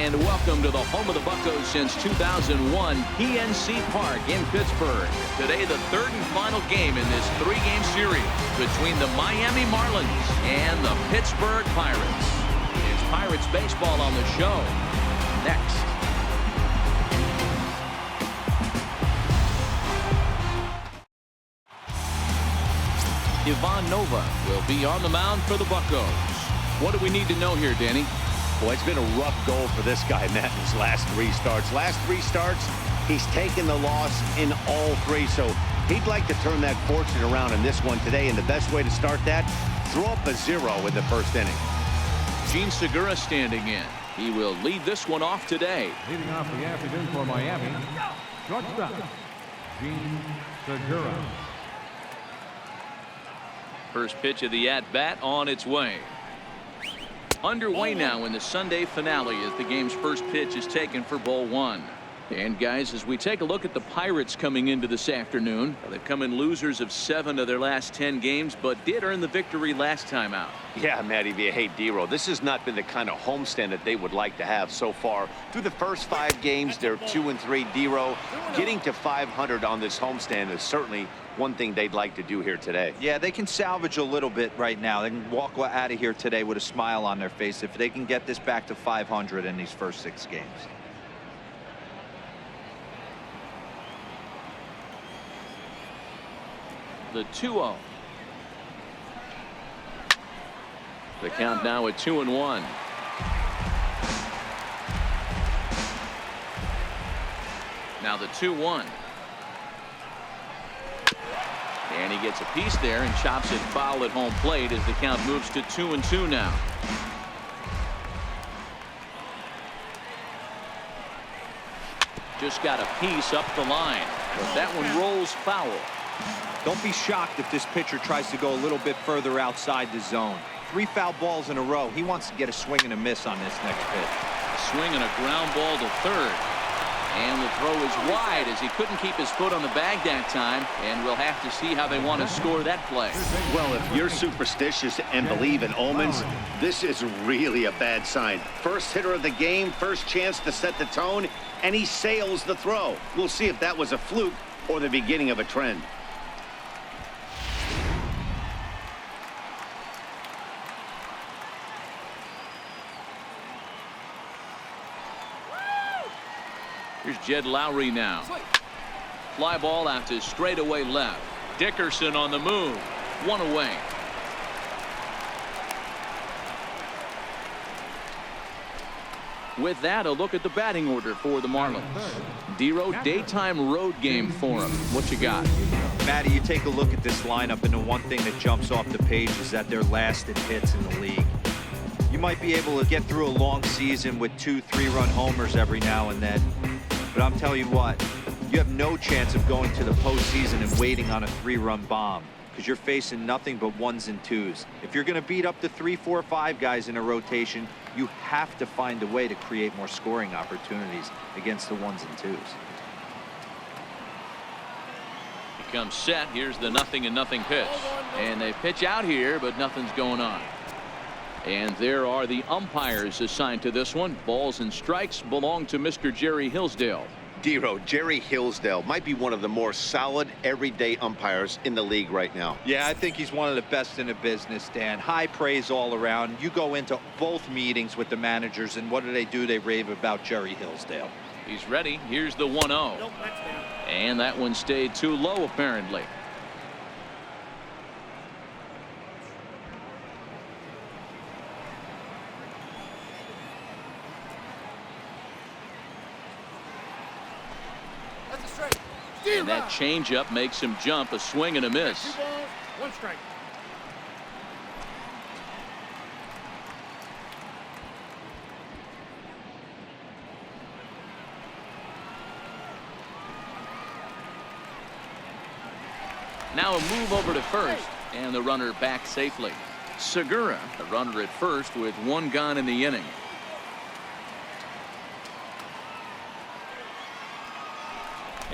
And welcome to the home of the Buccos since 2001, PNC Park in Pittsburgh. Today, the third and final game in this three-game series between the Miami Marlins and the Pittsburgh Pirates. It's Pirates baseball on the show. Next. Ivan Nova will be on the mound for the Buccos. What do we need to know here, Danny? Boy, it's been a rough goal for this guy, Matt, in his last three starts. Last three starts, he's taken the loss in all three. So he'd like to turn that fortune around in this one today. And the best way to start that, throw up a 0 in the first inning. Gene Segura standing in. He will lead this one off today. Leading off the afternoon for Miami, shortstop, Gene Segura. First pitch of the at-bat on its way. Underway now in the Sunday finale as the game's first pitch is taken for ball one. And guys, as we take a look at the Pirates coming into this afternoon, they've come in losers of 7 of their last 10 games, but did earn the victory last time out. Yeah, Matty, if you hate D-Row, this has not been the kind of homestand that they would like to have so far. Through the first 5 games, they're 2-3. D-Row getting to 500 on this homestand is certainly one thing they'd like to do here today. Yeah, they can salvage a little bit right now. They can walk out of here today with a smile on their face if they can get this back to 500 in these first 6 games. The 2-0. The count now at 2-1. Now the 2-1. And he gets a piece there and chops it foul at home plate as the count moves to 2-2 now. Just got a piece up the line, but that one rolls foul. Don't be shocked if this pitcher tries to go a little bit further outside the zone. 3 foul balls in a row. He wants to get a swing and a miss on this next pitch. A swing and a ground ball to third. And the throw is wide as he couldn't keep his foot on the bag that time. And we'll have to see how they want to score that play. Well, if you're superstitious and believe in omens, this is really a bad sign. First hitter of the game, first chance to set the tone, and he sails the throw. We'll see if that was a fluke or the beginning of a trend. Here's Jed Lowry now. Fly ball out to straightaway left. Dickerson on the move. 1 away. With that, a look at the batting order for the Marlins. D-Row, daytime road game for him. What you got? Matty, you take a look at this lineup, and the one thing that jumps off the page is that they're last in hits in the league. You might be able to get through a long season with 2 3-run homers every now and then. But I'm telling you what, you have no chance of going to the postseason and waiting on a 3-run bomb because you're facing nothing but 1s and 2s. If you're going to beat up the 3, 4, 5 guys in a rotation, you have to find a way to create more scoring opportunities against the 1s and 2s. He comes set. Here's the 0-0 pitch. And they pitch out here, but nothing's going on. And there are the umpires assigned to this one. Balls and strikes belong to Mr. Jerry Hillsdale. D-Row, Jerry Hillsdale might be one of the more solid everyday umpires in the league right now. Yeah, I think he's one of the best in the business, Dan. High praise all around. You go into both meetings with the managers, and what do? They rave about Jerry Hillsdale. He's ready. Here's the 1-0. And that one stayed too low, apparently. And that changeup makes him jump. A swing and a miss. 2 balls, 1 strike. Now a move over to first, and the runner back safely. Segura, the runner at first with 1 gone in the inning.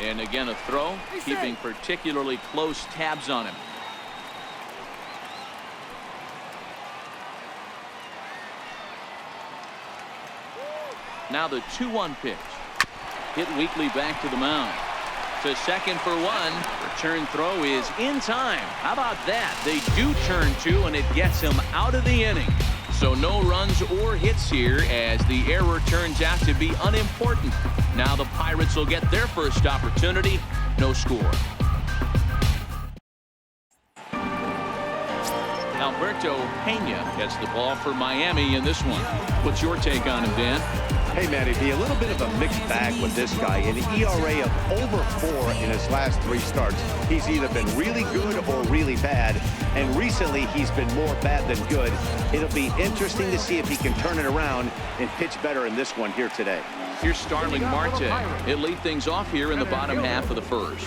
And again a throw, keeping particularly close tabs on him. Now the 2-1 pitch. Hit weakly back to the mound. To second for one. Return throw is in time. How about that? They do turn two, and it gets him out of the inning. So no runs or hits here as the error turns out to be unimportant. Now the Pirates will get their first opportunity. No score. Alberto Pena gets the ball for Miami in this one. What's your take on him, Dan? Hey, Matty, a little bit of a mixed bag with this guy. An ERA of over 4 in his last 3 starts. He's either been really good or really bad, and recently he's been more bad than good. It'll be interesting to see if he can turn it around and pitch better in this one here today. Here's Starling Marte. He'll lead things off here in the bottom half of the first.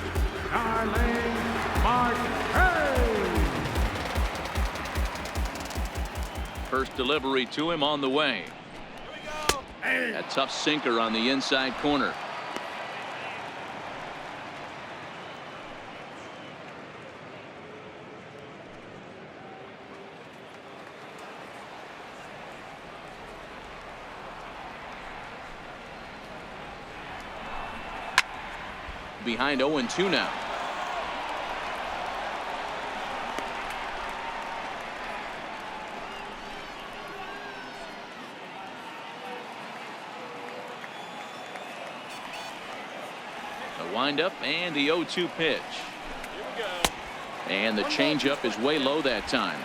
First delivery to him on the way. A tough sinker on the inside corner. Behind 0-2 now. Windup and the 0-2 pitch. And the changeup is way low that time.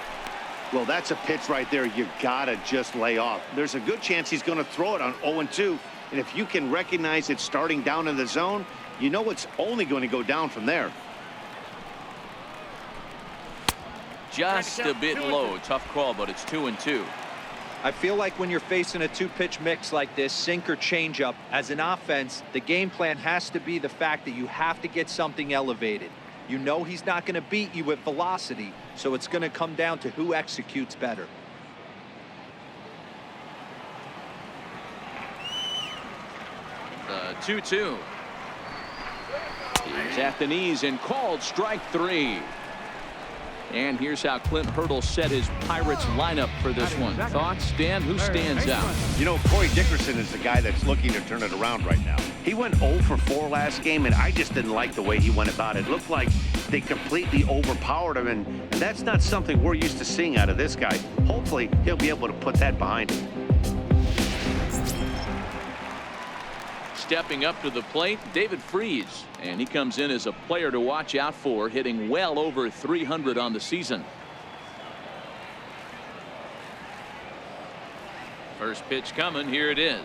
Well, that's a pitch right there you gotta just lay off. There's a good chance he's going to throw it on 0-2, and if you can recognize it starting down in the zone, you know it's only going to go down from there. Just a bit low. Tough call, but it's 2-2. I feel like when you're facing a 2-pitch mix like this, sink or changeup, as an offense, the game plan has to be the fact that you have to get something elevated. You know he's not going to beat you with velocity, so it's going to come down to who executes better. The 2-2. He's at the knees and called strike 3. And here's how Clint Hurdle set his Pirates lineup for this one. Thoughts, Dan? Who stands out? You know, Corey Dickerson is the guy that's looking to turn it around right now. He went 0 for 4 last game, and I just didn't like the way he went about it. It looked like they completely overpowered him, and that's not something we're used to seeing out of this guy. Hopefully, he'll be able to put that behind him. Stepping up to the plate, David Freese, and he comes in as a player to watch out for, hitting well over 300 on the season. First pitch coming. Here it is.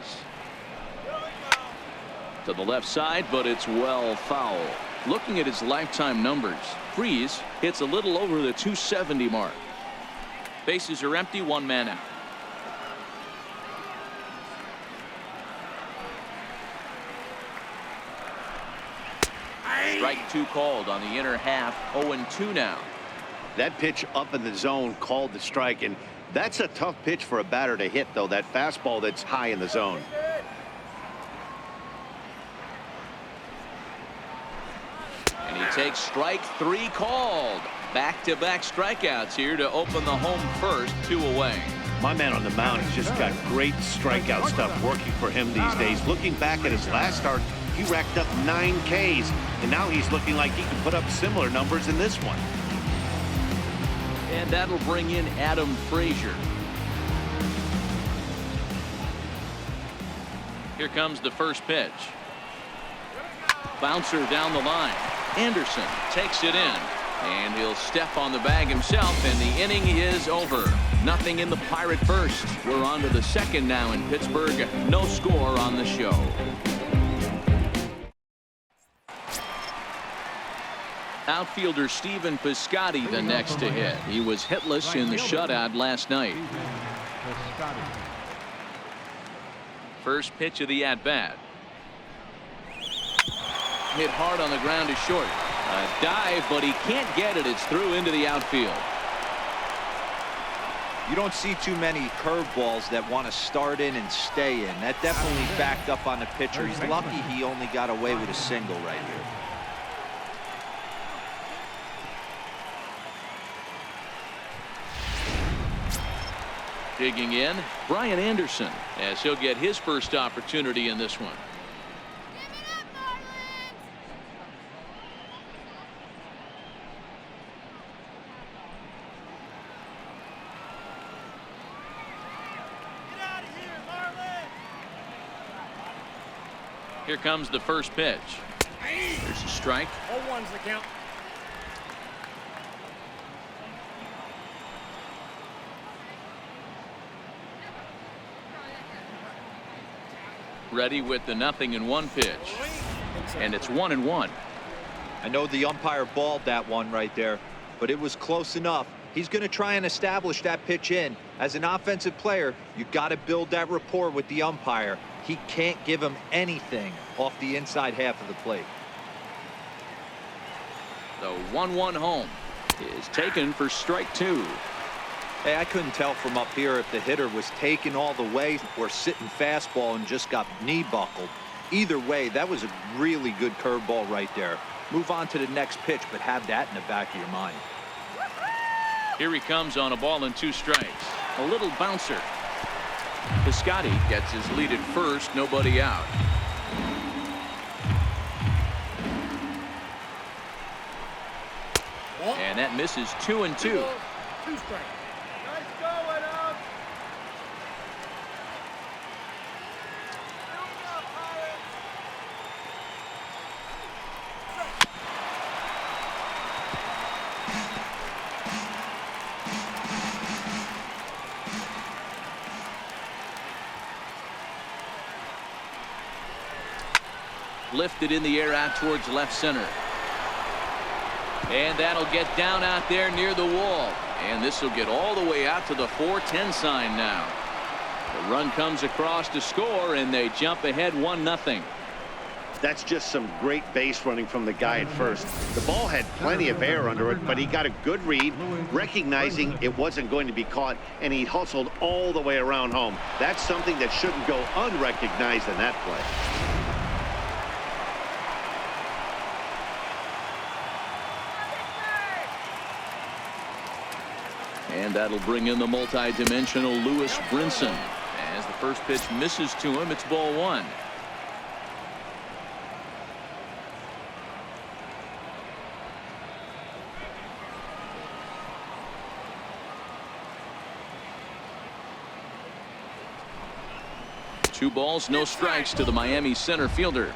To the left side, but it's well foul. Looking at his lifetime numbers, Freese hits a little over the 270 mark. Bases are empty, 1 man out. Strike 2 called on the inner half. 0-2 now. That pitch up in the zone called the strike, and that's a tough pitch for a batter to hit, though, that fastball that's high in the zone. And he takes strike 3 called. Back-to-back strikeouts here to open the home first. 2 away. My man on the mound has just got great strikeout stuff working for him these days. Looking back at his last start, he racked up 9 Ks, and now he's looking like he can put up similar numbers in this one. And that'll bring in Adam Frazier. Here comes the first pitch. Bouncer down the line. Anderson takes it in, and he'll step on the bag himself, and the inning is over. Nothing in the Pirate first. We're on to the second now in Pittsburgh. No score on the show. Outfielder Stephen Piscotty the next to hit. He was hitless in the shutout last night. First pitch of the at-bat. Hit hard on the ground to short. A dive, but he can't get it. It's through into the outfield. You don't see too many curveballs that want to start in and stay in. That definitely backed up on the pitcher. He's lucky he only got away with a single right here. Digging in, Brian Anderson, as he'll get his first opportunity in this one. Here comes the first pitch. There's a strike. 0-1's the count. Ready with the 0-1 pitch. And it's 1-1. I know the umpire balled that one right there, but it was close enough. He's going to try and establish that pitch in. As an offensive player, you got to build that rapport with the umpire. He can't give him anything off the inside half of the plate. The 1-1 home is taken for strike 2. Hey, I couldn't tell from up here if the hitter was taken all the way or sitting fastball and just got knee buckled. Either way, that was a really good curveball right there. Move on to the next pitch, but have that in the back of your mind. Here he comes on a ball and 2 strikes. A little bouncer. Piscotty gets his lead at first, nobody out. And that misses 2-2. 2 strikes. Nice going up. Lifted in the air out towards left center. And that'll get down out there near the wall. And this will get all the way out to the 4-10 sign now. The run comes across to score, and they jump ahead 1-0. That's just some great base running from the guy at first. The ball had plenty of air under it, but he got a good read, recognizing it wasn't going to be caught, and he hustled all the way around home. That's something that shouldn't go unrecognized in that play. And that'll bring in the multi-dimensional Lewis Brinson. As the first pitch misses to him, it's ball 1. Two balls, no strikes to the Miami center fielder.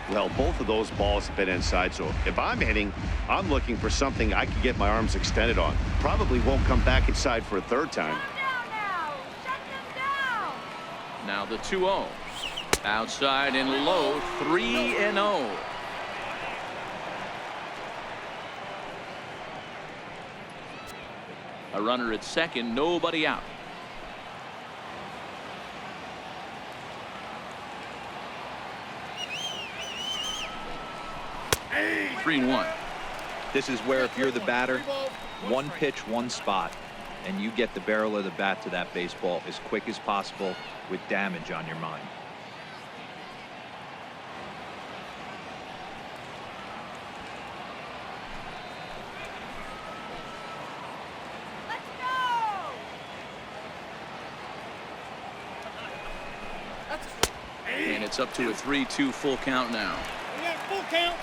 Well, both of those balls have been inside, so if I'm hitting, I'm looking for something I can get my arms extended on. Probably won't come back inside for a third time. Now the 2-0. Outside and low, 3-0. A runner at second, nobody out. 3-1. This is where if you're the batter, one pitch, one spot, and you get the barrel of the bat to that baseball as quick as possible with damage on your mind. And it's up to a 3-2 full count now. We got full count.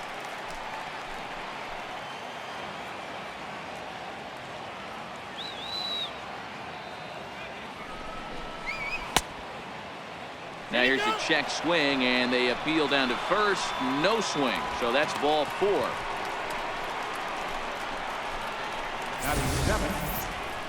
Now here's a check swing, and they appeal down to first. No swing. So that's ball 4. Batting 7.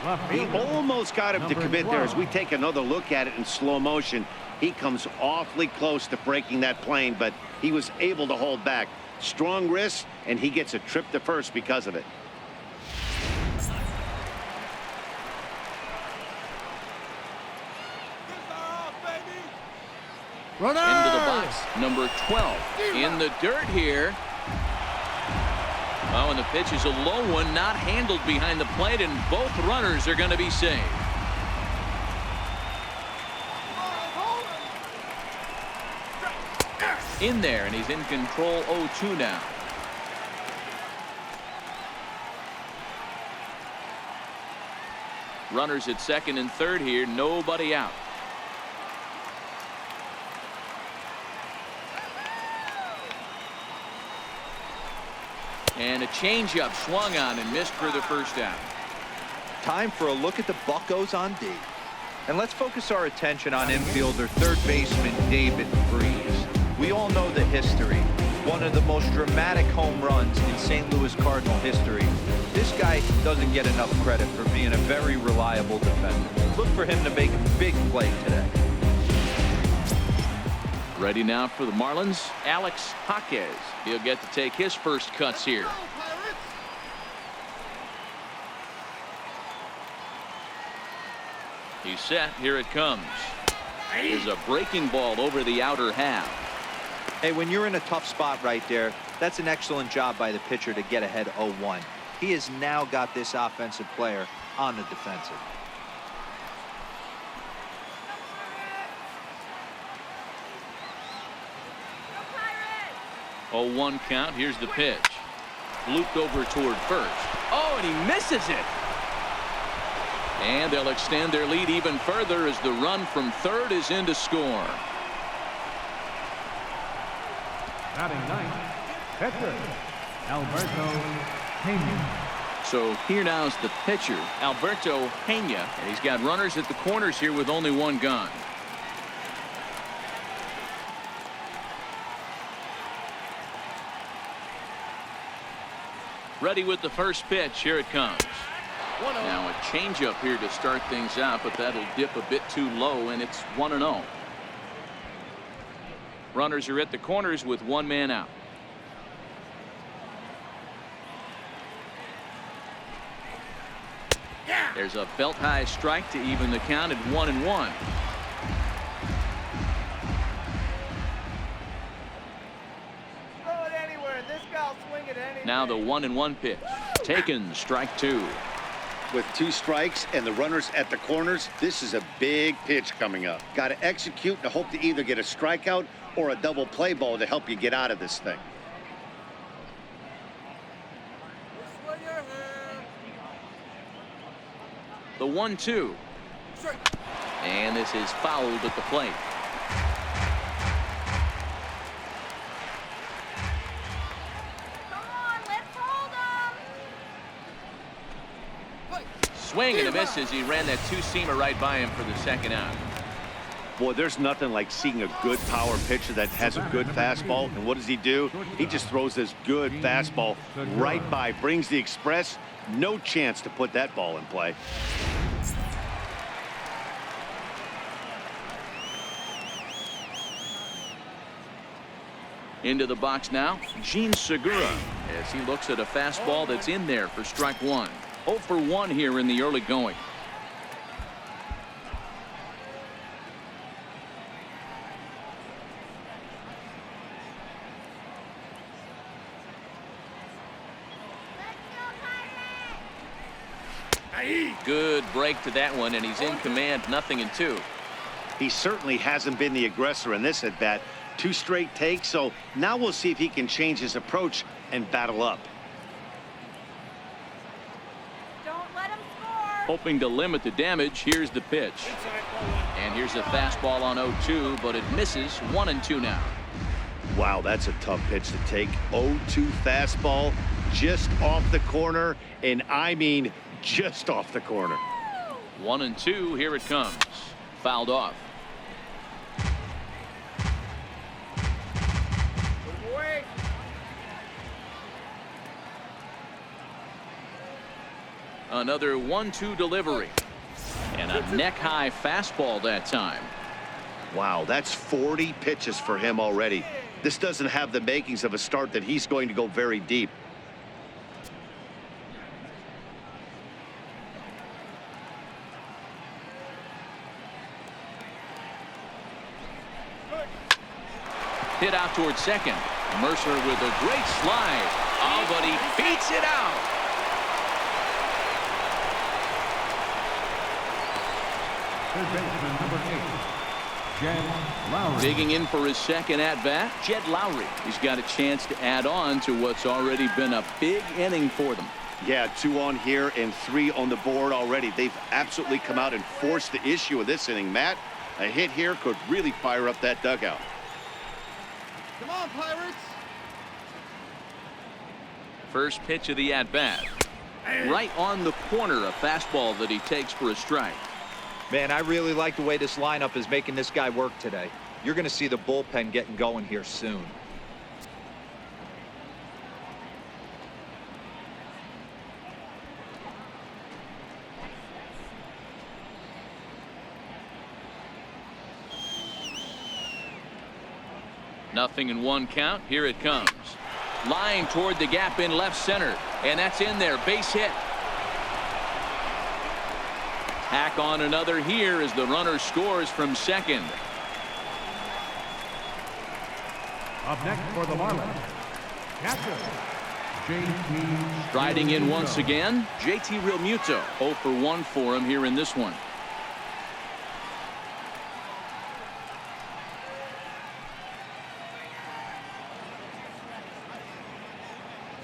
Left He fielder, almost got him to number commit there. As 12. we take another look at it in slow motion, he comes awfully close to breaking that plane, but he was able to hold back. Strong wrist, and he gets a trip to first because of it. Runner! Into the box, number 12 in the dirt here. Oh, and the pitch is a low one, not handled behind the plate, and both runners are going to be saved. In there, and he's in control 0-2 now. Runners at second and third here. Nobody out. And a changeup swung on and missed for the first down. Time for a look at the Buccos on D. And let's focus our attention on infielder third baseman David Freese. We all know the history. One of the most dramatic home runs in St. Louis Cardinal history. This guy doesn't get enough credit for being a very reliable defender. Look for him to make a big play today. Ready now for the Marlins, Alex Jaquez. He'll get to take his first cuts here. He's set. Here it comes. Is a breaking ball over the outer half. Hey, when you're in a tough spot right there, that's an excellent job by the pitcher to get ahead 0-1. He has now got this offensive player on the defensive. Oh, 1 count. Here's the pitch. Looped over toward first. Oh, and he misses it. And they'll extend their lead even further as the run from third is in to score. Batting ninth, pitcher, Alberto Pena. So here now is the pitcher, Alberto Pena. And he's got runners at the corners here with only 1 gun. Ready with the first pitch. Here it comes. Now a changeup here to start things out, but that'll dip a bit too low, and it's 1-0. Runners are at the corners with 1 man out. There's a belt high strike to even the count at 1-1. Now the 1-1 pitch. Taken, strike 2. With 2 strikes and the runners at the corners, this is a big pitch coming up. Got to execute and hope to either get a strikeout or a double play ball to help you get out of this thing. The 1-2. And this is fouled at the plate. Swing and a miss as he ran that 2-seamer right by him for the second out. Boy, there's nothing like seeing a good power pitcher that has a good fastball. And what does he do? He just throws this good fastball right by, brings the express. No chance to put that ball in play. Into the box now, Gene Segura, as he looks at a fastball that's in there for strike 1. 0 for 1 here in the early going. Good break to that one, and he's in command, 0-2. He certainly hasn't been the aggressor in this at bat. 2 straight takes, so now we'll see if he can change his approach and battle up. Hoping to limit the damage. Here's the pitch. And here's a fastball on 0-2, but it misses. 1-2 now. Wow, that's a tough pitch to take. 0-2 fastball just off the corner, and I mean just off the corner. 1-2. Here it comes. Fouled off. Another 1-2 delivery. And a neck-high fastball that time. Wow, that's 40 pitches for him already. This doesn't have the makings of a start that he's going to go very deep. Hit out towards second. Mercer with a great slide. Oh, but he beats it out. Third baseman number 8, Jed Lowry. Digging in for his second at-bat, Jed Lowry. He's got a chance to add on to what's already been a big inning for them. Yeah, 2 on here and 3 on the board already. They've absolutely come out and forced the issue of this inning, Matt. A hit here could really fire up that dugout. Come on, Pirates. First pitch of the at-bat. Right on the corner, a fastball that he takes for a strike. Man, I really like the way this lineup is making this guy work today. You're going to see the bullpen getting going here soon. Nothing in 1 count. Here it comes. Line toward the gap in left center. And that's in there. Base hit. Tack on another here as the runner scores from second. Up next for the Marlins, catcher, JT. Striding in once again, JT Realmuto. 0 for 1 for him here in this one.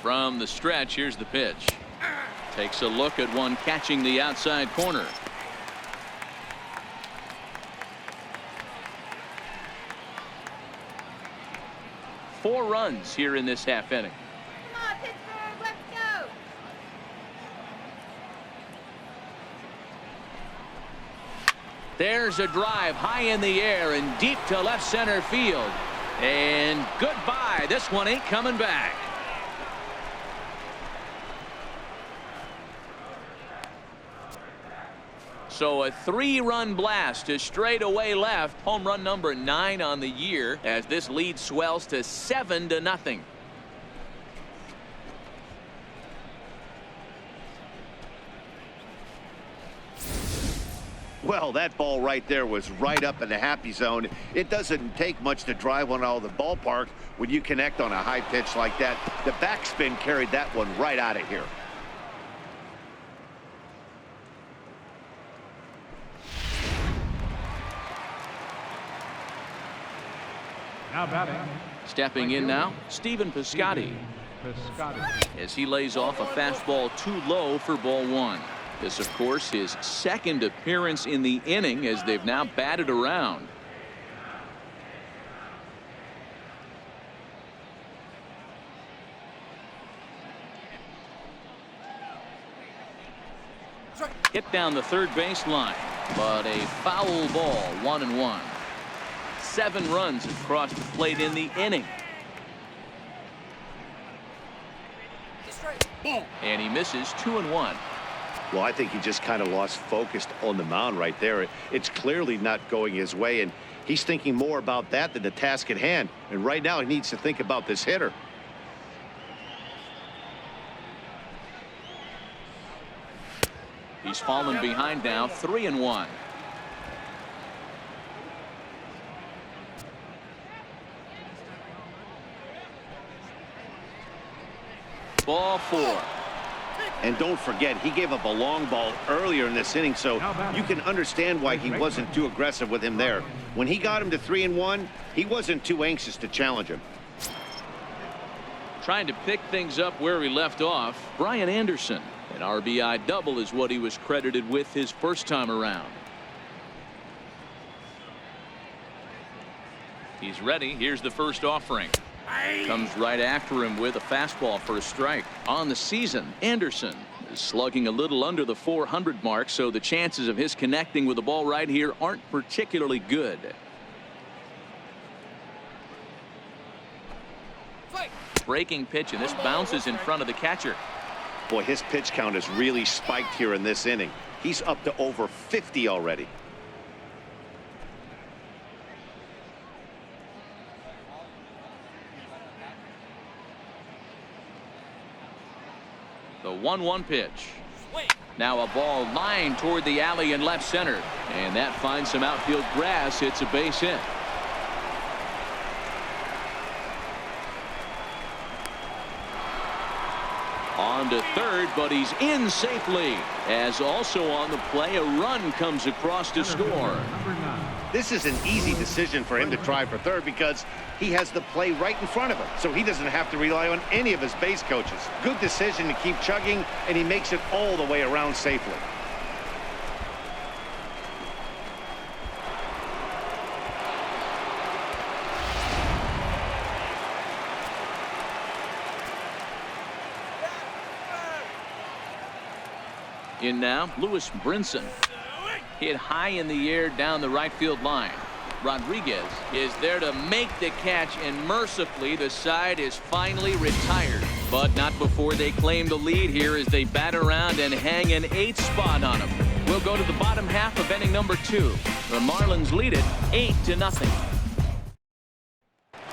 From the stretch, here's the pitch. Takes a look at one catching the outside corner. Four runs here in this half inning. Come on, Pittsburgh, let's go. There's a drive high in the air and deep to left center field. And goodbye. This one ain't coming back. So a 3-run blast to straightaway left. Home run number 9 on the year as this lead swells to 7-0. Well, that ball right there was right up in the happy zone. It doesn't take much to drive one out of the ballpark when you connect on a high pitch like that. The backspin carried that one right out of here. Now batting. Stepping in now, Stephen Piscotty, as he lays off a fastball too low for ball 1. This, of course, his second appearance in the inning as they've now batted around. Hit down the third base line, but a foul ball, 1-1. 7 runs across the plate in the inning. And he misses 2-1. Well, I think he just kind of lost focus on the mound right there. It's clearly not going his way, and he's thinking more about that than the task at hand. And right now he needs to think about this hitter. He's fallen behind now, 3-1. Ball 4. And don't forget, he gave up a long ball earlier in this inning, so you can understand why he wasn't too aggressive with him there. When he got him to 3-1, he wasn't too anxious to challenge him. Trying to pick things up where he left off, Brian Anderson. An RBI double is what he was credited with his first time around. He's ready. Here's the first offering. Comes right after him with a fastball for a strike. On the season, Anderson is slugging a little under the 400 mark, so the chances of his connecting with the ball right here aren't particularly good. Breaking pitch, and this bounces in front of the catcher. Boy, his pitch count has really spiked here in this inning. He's up to over 50 already. The 1-1 pitch. Now a ball lined toward the alley in left center, and that finds some outfield grass. It's a base hit. On to third, but he's in safely. As also on the play, a run comes across to score. This is an easy decision for him to try for third because he has the play right in front of him, so he doesn't have to rely on any of his base coaches. Good decision to keep chugging, and he makes it all the way around safely. In now, Lewis Brinson. Hit high in the air down the right field line. Rodriguez is there to make the catch, and mercifully the side is finally retired. But not before they claim the lead here as they bat around and hang an 8th spot on them. We'll go to the bottom half of inning number 2. The Marlins lead it 8-0.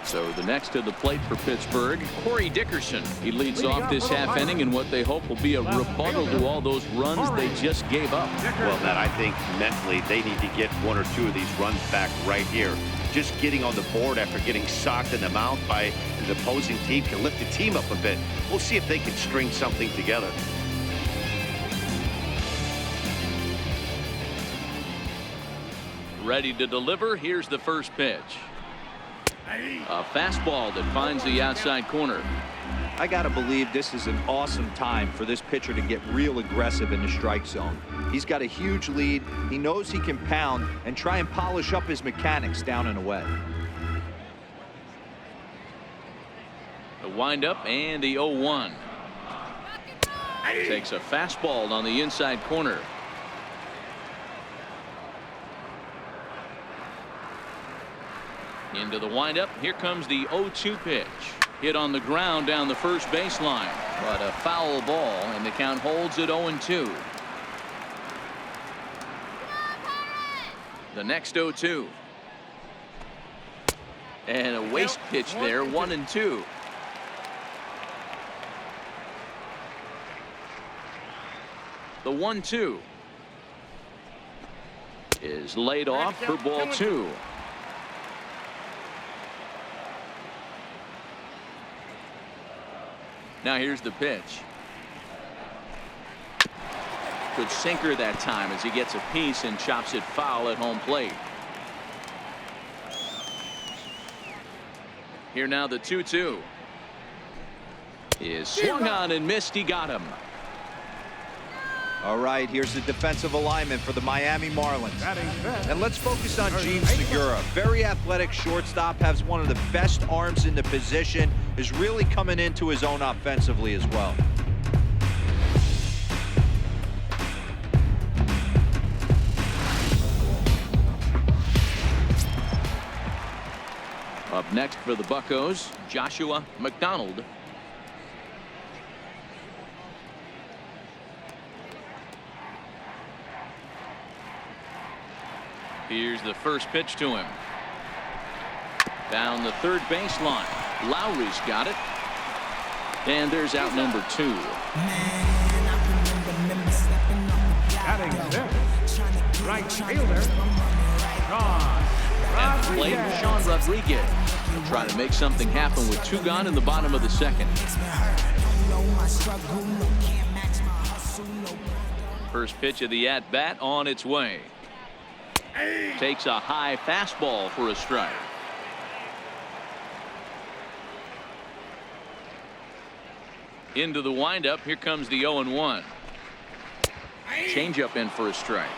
So the next to the plate for Pittsburgh, Corey Dickerson. He leads off this half inning in what they hope will be a rebuttal to all those runs they just gave up. Well, Matt, I think mentally they need to get 1 or 2 of these runs back right here. Just getting on the board after getting socked in the mouth by the opposing team can lift the team up a bit. We'll see if they can string something together. Ready to deliver. Here's the first pitch. A fastball that finds the outside corner. I got to believe this is an awesome time for this pitcher to get real aggressive in the strike zone. He's got a huge lead. He knows he can pound and try and polish up his mechanics down and away. The windup and the 0-1. Takes a fastball on the inside corner. Into the windup. Here comes the 0-2 pitch. Hit on the ground down the first baseline, but a foul ball, and the count holds at 0-2. The next 0-2. And a waste pitch there, 1-2. The 1-2 is laid off for ball 2. Now here's the pitch. Good sinker that time as he gets a piece and chops it foul at home plate. Here now the 2-2 is swung on and missed. He got him. All right, here's the defensive alignment for the Miami Marlins. And let's focus on Gene Segura. Very athletic shortstop, has one of the best arms in the position, is really coming into his own offensively as well. Up next for the Buccos, Joshua McDonald. Here's the first pitch to him. Down the third baseline. Lowry's got it. And there's out number 2. Batting fifth, right fielder, Sean At the plate, Sean Rodriguez. He'll try to make something happen with 2 gone in the bottom of the second. First pitch of the at-bat on its way. Takes a high fastball for a strike. Into the windup. Here comes the 0-1. Changeup in for a strike.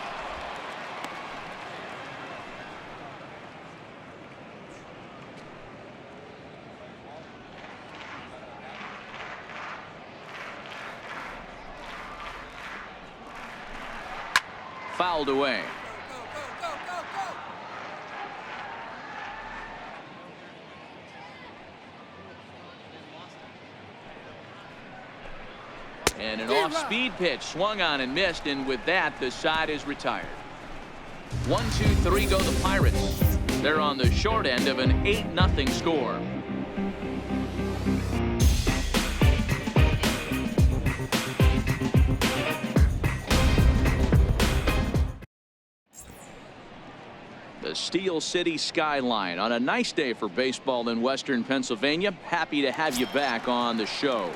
Fouled away. And an off-speed pitch swung on and missed, and with that the side is retired. 1, 2, 3 go the Pirates. They're on the short end of an 8-0 score. The Steel City skyline on a nice day for baseball in Western Pennsylvania. Happy to have you back on the show.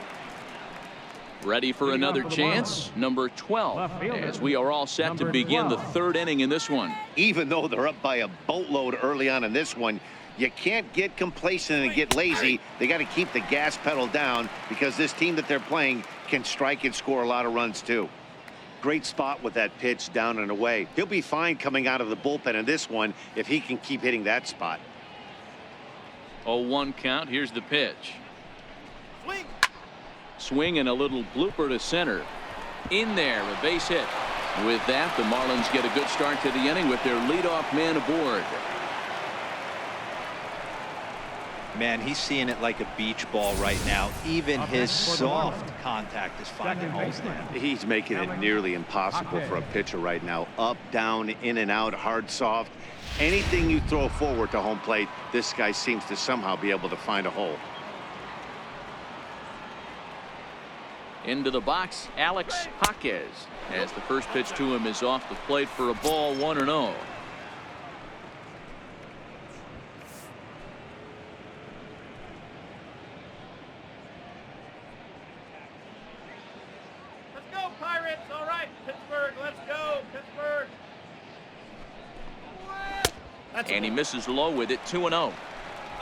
Ready for another chance. Number 12, as we are all set to begin the third inning in this one. Even though they're up by a boatload early on in this one, you can't get complacent and get lazy. They got to keep the gas pedal down because this team that they're playing can strike and score a lot of runs too. Great spot with that pitch down and away. He'll be fine coming out of the bullpen in this one if he can keep hitting that spot. 0-1 count. Here's the pitch. Swing. Swing and a little blooper to center. In there, a base hit. With that, the Marlins get a good start to the inning with their leadoff man aboard. Man, he's seeing it like a beach ball right now. Even his soft contact is finding holes now. He's making it nearly impossible for a pitcher right now. Up, down, in and out, hard, soft. Anything you throw forward to home plate, this guy seems to somehow be able to find a hole. Into the box, Alex Jaquez, as the first pitch to him is off the plate for a ball, 1-0. Let's go, Pirates. All right, Pittsburgh. Let's go, Pittsburgh. And he misses low with it, 2-0.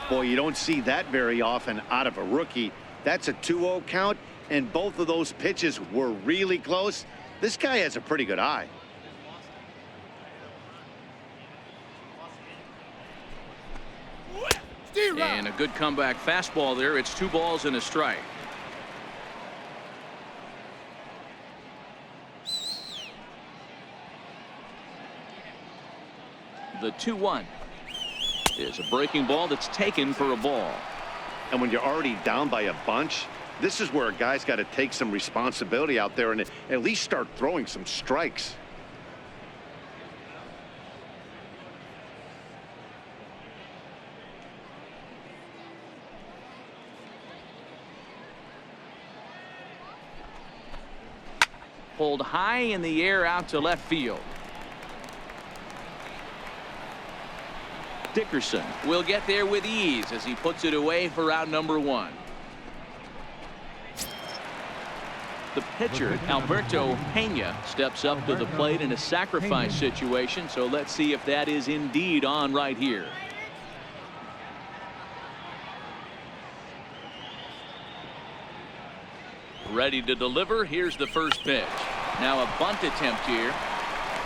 Boy, you don't see that very often out of a rookie. That's a 2-0 count, and both of those pitches were really close. This guy has a pretty good eye. And a good comeback fastball there. It's 2 balls and a strike. The 2-1 is a breaking ball that's taken for a ball. And when you're already down by a bunch, this is where a guy's got to take some responsibility out there and at least start throwing some strikes. Pulled high in the air out to left field. Dickerson will get there with ease as he puts it away for out number 1. The pitcher, Alberto Pena, steps up to the plate in a sacrifice situation, so let's see if that is indeed on right here. Ready to deliver. Here's the first pitch. Now a bunt attempt here.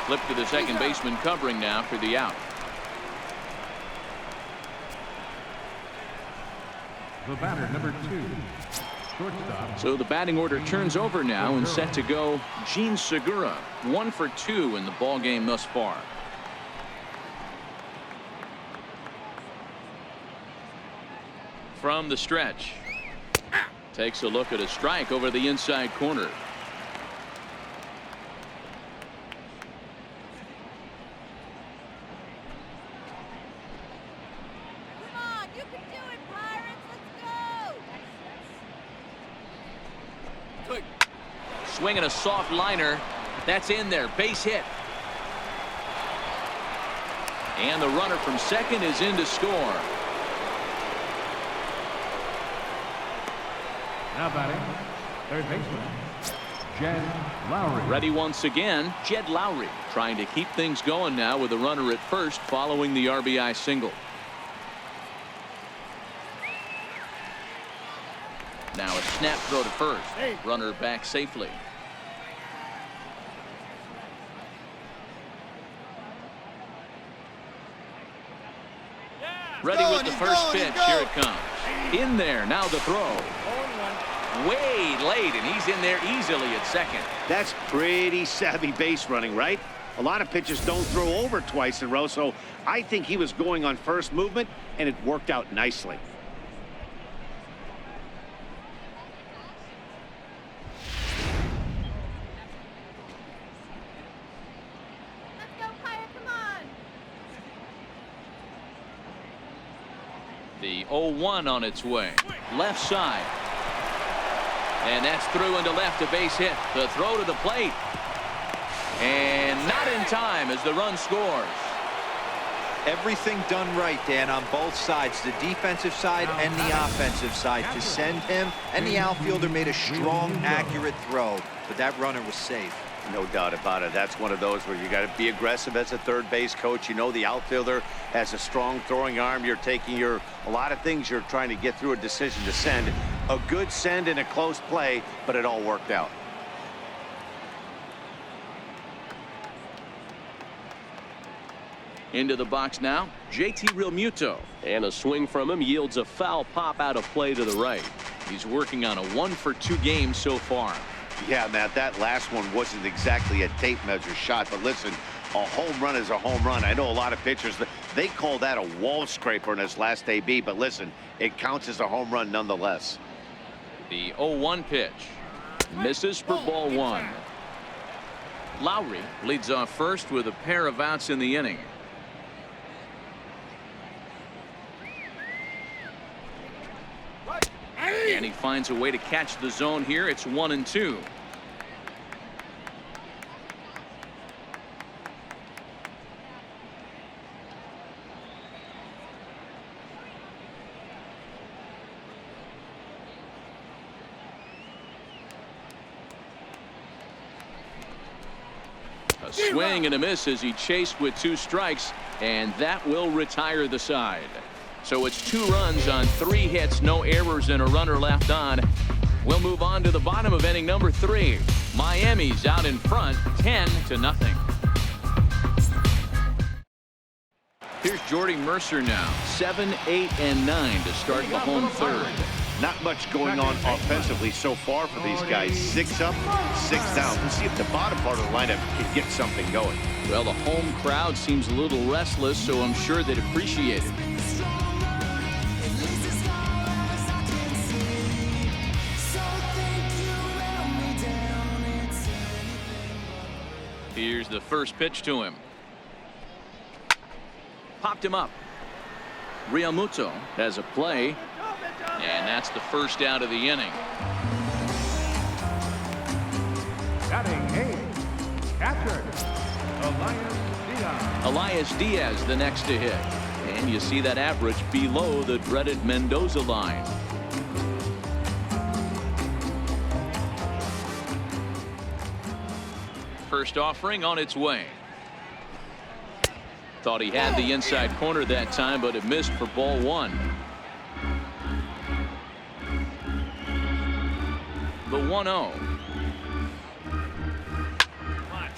Flip to the second baseman covering now for the out. The batter, number 2, shortstop. So the batting order turns over now and set to go Gene Segura. 1 for 2 in the ball game thus far. From the stretch. Takes a look at a strike over the inside corner. Swinging a soft liner. That's in there. Base hit. And the runner from second is in to score. Now batting, third baseman, Jed Lowry. Ready once again, Jed Lowry trying to keep things going now with a runner at first following the RBI single. Now a snap throw to first. Runner back safely. Ready with the first pitch. Here it comes. In there. Now the throw. Way late, and he's in there easily at second. That's pretty savvy base running, right? A lot of pitchers don't throw over twice in a row, so I think he was going on first movement, and it worked out nicely. The 0-1 on its way. Left side. And that's through into left, a base hit. The throw to the plate. And not in time as the run scores. Everything done right, Dan, on both sides, the defensive side and the offensive side, to send him, and the outfielder made a strong, accurate throw, but that runner was safe. No doubt about it. That's one of those where you got to be aggressive as a third base coach. You know the outfielder has a strong throwing arm. You're taking a lot of things you're trying to get through a decision to send. A good send in a close play, but it all worked out. Into the box now, JT Realmuto. And a swing from him yields a foul pop out of play to the right. He's working on a 1-for-2 game so far. Yeah, Matt, that last one wasn't exactly a tape measure shot, but listen, a home run is a home run. I know a lot of pitchers, they call that a wall scraper in his last AB, but listen, it counts as a home run nonetheless. The 0-1 pitch. Misses for ball 1. Lowry leads off first with a pair of outs in the inning. And he finds a way to catch the zone here. It's 1-2. A swing and a miss as he chased with 2 strikes, and that will retire the side. So it's 2 runs on 3 hits, no errors, and a runner left on. We'll move on to the bottom of inning number 3. Miami's out in front, 10-0. Here's Jordy Mercer now, 7, 8, and 9 to start the home third. Not much going on offensively so far for these guys. 6 up, 6 down. We'll see if the bottom part of the lineup can get something going. Well, the home crowd seems a little restless, so I'm sure they'd appreciate it. Here's the first pitch to him. Popped him up. Realmuto has a play, and that's the first out of the inning. Batting 8th, catcher, Elias Diaz the next to hit. And you see that average below the dreaded Mendoza line. First offering on its way. Thought he had the inside corner that time, but it missed for ball 1. The 1-0.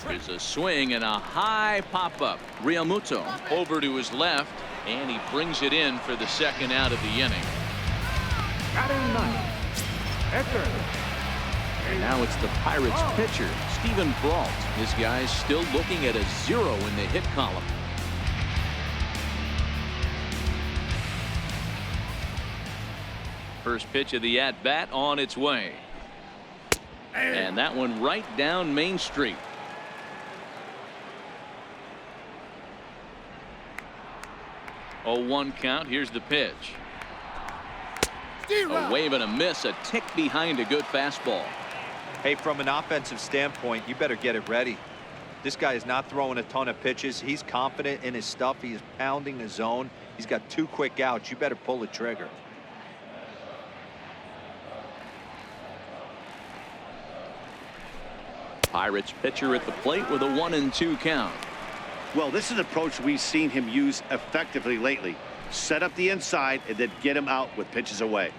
There's a swing and a high pop-up. Realmuto over to his left, and he brings it in for the second out of the inning. batting 9th, Hector. And now it's the Pirates pitcher, Stephen Brault. His guy's still looking at a 0 in the hit column. First pitch of the at-bat on its way. And that one right down Main Street. A 1 count. Here's the pitch. A wave and a miss, a tick behind a good fastball. Hey, from an offensive standpoint, you better get it ready. This guy is not throwing a ton of pitches. He's confident in his stuff. He is pounding the zone. He's got 2 quick outs. You better pull the trigger. Pirates pitcher at the plate with a 1-2 count. Well, this is an approach we've seen him use effectively lately. Set up the inside and then get him out with pitches away.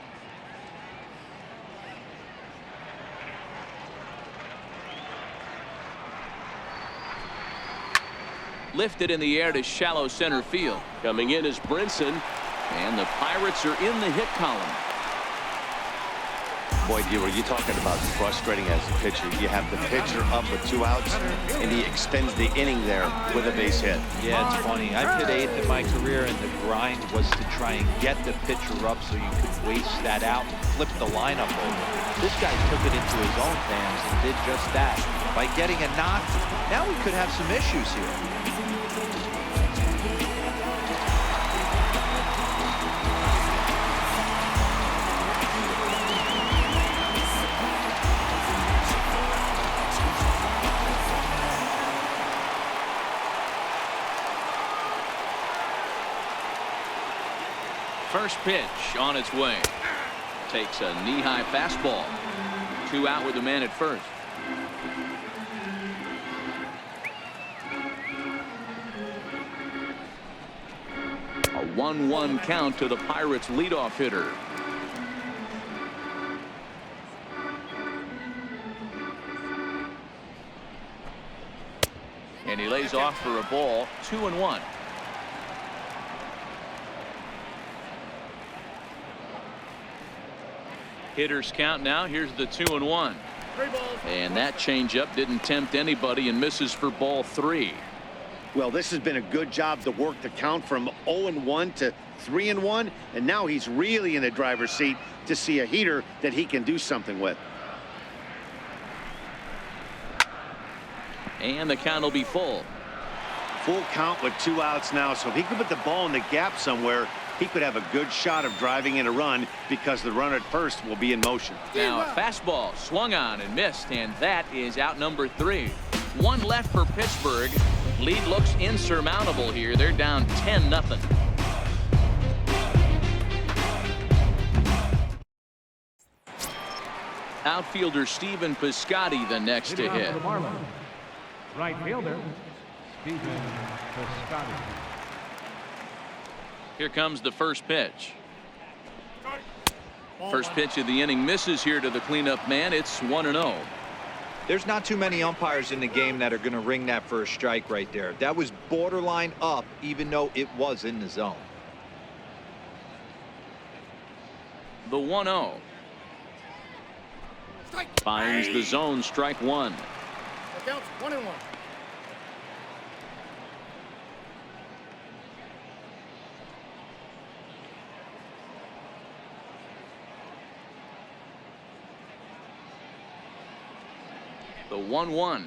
Lifted in the air to shallow center field. Coming in is Brinson, and the Pirates are in the hit column. Boy, D, were you talking about frustrating as a pitcher? You have the pitcher up with 2 outs, and he extends the inning there with a base hit. Yeah, it's funny. I've hit 8th in my career, and the grind was to try and get the pitcher up so you could waste that out and flip the lineup over. This guy took it into his own hands and did just that. By getting a knock, now we could have some issues here. First pitch on its way. Takes a knee-high fastball. 2 out with a man at first. A 1-1 count to the Pirates leadoff hitter. And he lays off for a ball. 2-1. Hitters count now. Here's the 2-1. And that changeup didn't tempt anybody and misses for ball 3. Well, this has been a good job to work the count from 0-1 to 3-1, and now he's really in the driver's seat to see a heater that he can do something with. And the count will be full. Full count with 2 outs now, so if he could put the ball in the gap somewhere, he could have a good shot of driving in a run because the runner at first will be in motion. Now a fastball swung on and missed, and that is out number 3. 1 left for Pittsburgh. Lead looks insurmountable here. They're down 10-0. Outfielder Stephen Piscotty the next to hit. For the Marlins, right fielder Stephen Piscotty. Here comes the first pitch. First pitch of the inning misses here to the cleanup man. It's 1-0. There's not too many umpires in the game that are going to ring that for a strike right there. That was borderline up, even though it was in the zone. The 1-0. Finds the zone, strike 1. Counts 1-1. The 1-1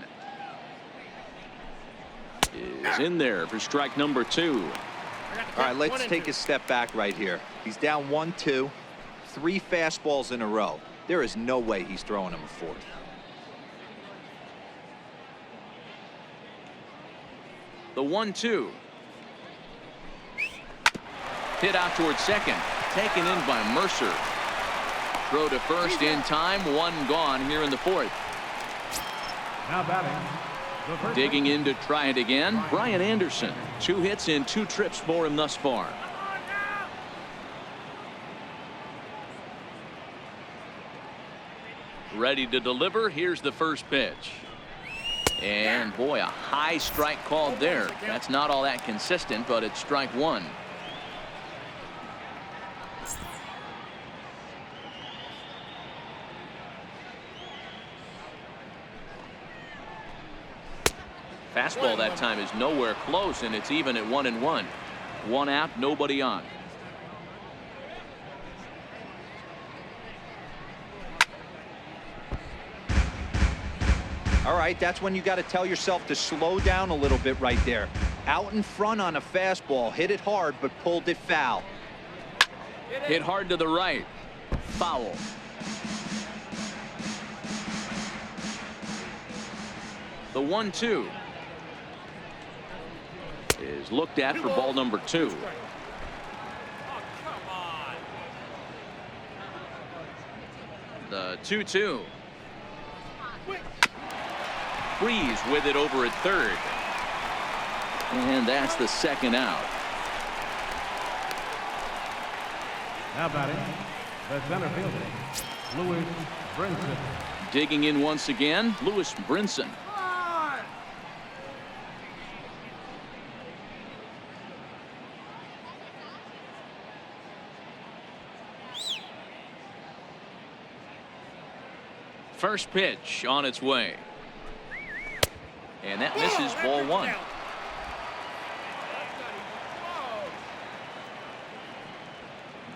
is in there for strike number 2. All right, let's take a step back right here. He's down 1-2, 3 fastballs in a row. There is no way he's throwing him a fourth. The 1-2 hit out towards second, taken in by Mercer. Throw to first in time. 1 gone here in the 4th. Now batting. The first Digging in to try it again, Brian Anderson. 2 hits in 2 trips for him thus far. Ready to deliver. Here's the first pitch. And boy, a high strike called there. That's not all that consistent, but it's strike 1. Fastball that time is nowhere close, and it's even at 1-1. 1 out, nobody on. All right, that's when you got to tell yourself to slow down a little bit right there. Out in front on a fastball, hit it hard, but pulled it foul. Hit hard to the right. Foul. The 1-2 is looked at for ball number 2. The 2-2. Freeze with it over at third. And that's the 2nd out. Now batting. The center fielder, Lewis Brinson. Digging in once again, Lewis Brinson. First pitch on its way. And that misses ball 1.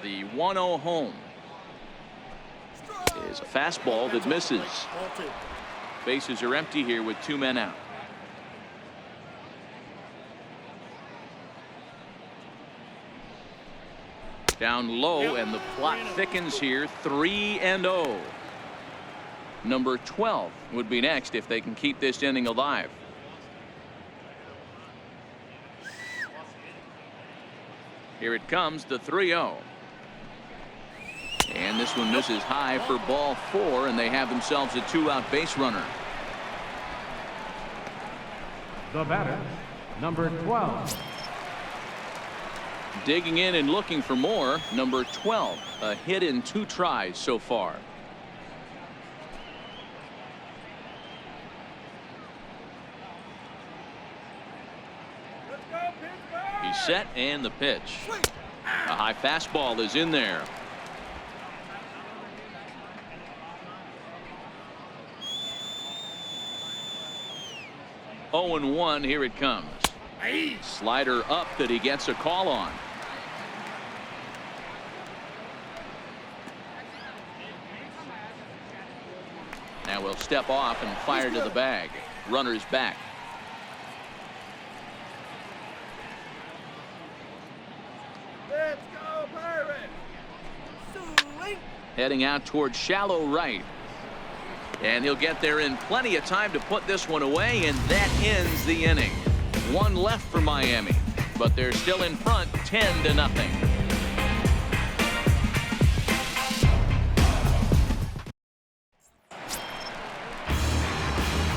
The 1-0 home is a fastball that misses. Bases are empty here with 2 men out. Down low, and the plot thickens here. 3-0. Number 12 would be next if they can keep this inning alive. Here it comes, the 3-0. And this one misses high for ball 4, and they have themselves a 2-out base runner. The batter, number 12. Digging in and looking for more, number 12. A hit in 2 tries so far. He's set, and the pitch. A high fastball is in there. Oh, and 1, here it comes. Slider up that he gets a call on. Now we'll step off and fire to the bag. Runner's back. Let's go, Pirates! Heading out towards shallow right. And he'll get there in plenty of time to put this one away, and that ends the inning. 1 left for Miami, but they're still in front 10-0.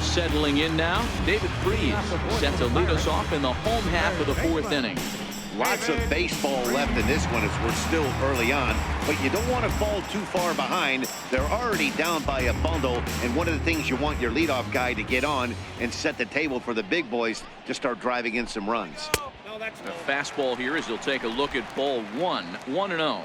Settling in now, David Freese set to lead us off in the home half of the 4th inning. Lots of baseball left in this one as we're still early on, but you don't want to fall too far behind. They're already down by a bundle, and one of the things you want your leadoff guy to get on and set the table for the big boys to start driving in some runs. A fastball here as he'll take a look at ball 1, 1-0.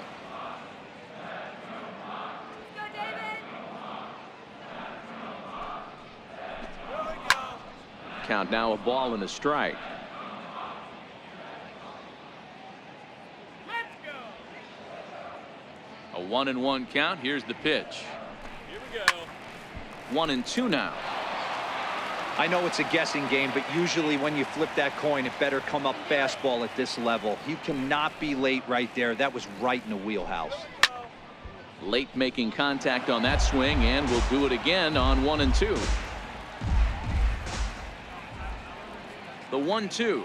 Count now a ball and a strike. A 1-1 count. Here's the pitch. Here we go. 1-2 now. I know it's a guessing game, but usually when you flip that coin, it better come up fastball at this level. You cannot be late right there. That was right in the wheelhouse. Late making contact on that swing, and we'll do it again on 1-2. The 1-2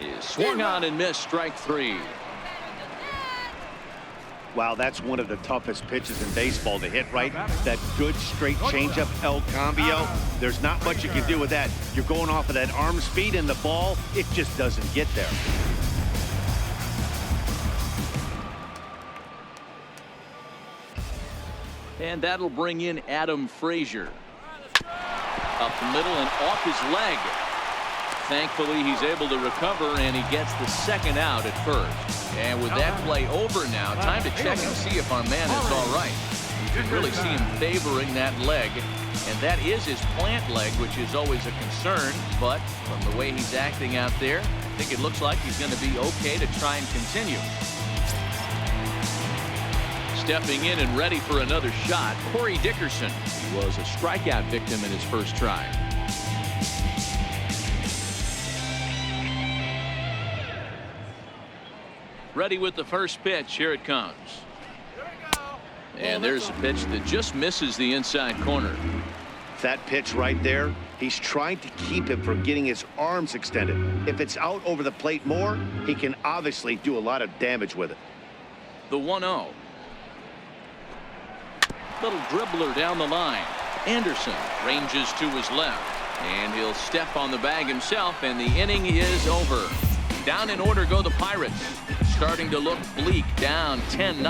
is swung on and missed. Strike 3. Wow, that's one of the toughest pitches in baseball to hit, right? That good straight changeup, El Cambio. There's not much you can do with that. You're going off of that arm speed, and the ball, it just doesn't get there. And that'll bring in Adam Frazier. Up the middle and off his leg. Thankfully, he's able to recover, and he gets the 2nd out at first. And with that play over now, time to check and see if our man is all right. You can really see him favoring that leg, and that is his plant leg, which is always a concern. But from the way he's acting out there, I think it looks like he's going to be okay to try and continue. Stepping in and ready for another shot, Corey Dickerson. He was a strikeout victim in his first try. Ready with the first pitch. Here it comes. And there's a pitch that just misses the inside corner. That pitch right there, he's trying to keep him from getting his arms extended. If it's out over the plate more, he can obviously do a lot of damage with it. The 1-0. Little dribbler down the line. Anderson ranges to his left, and he'll step on the bag himself, and the inning is over. Down in order go the Pirates, starting to look bleak, down 10-0.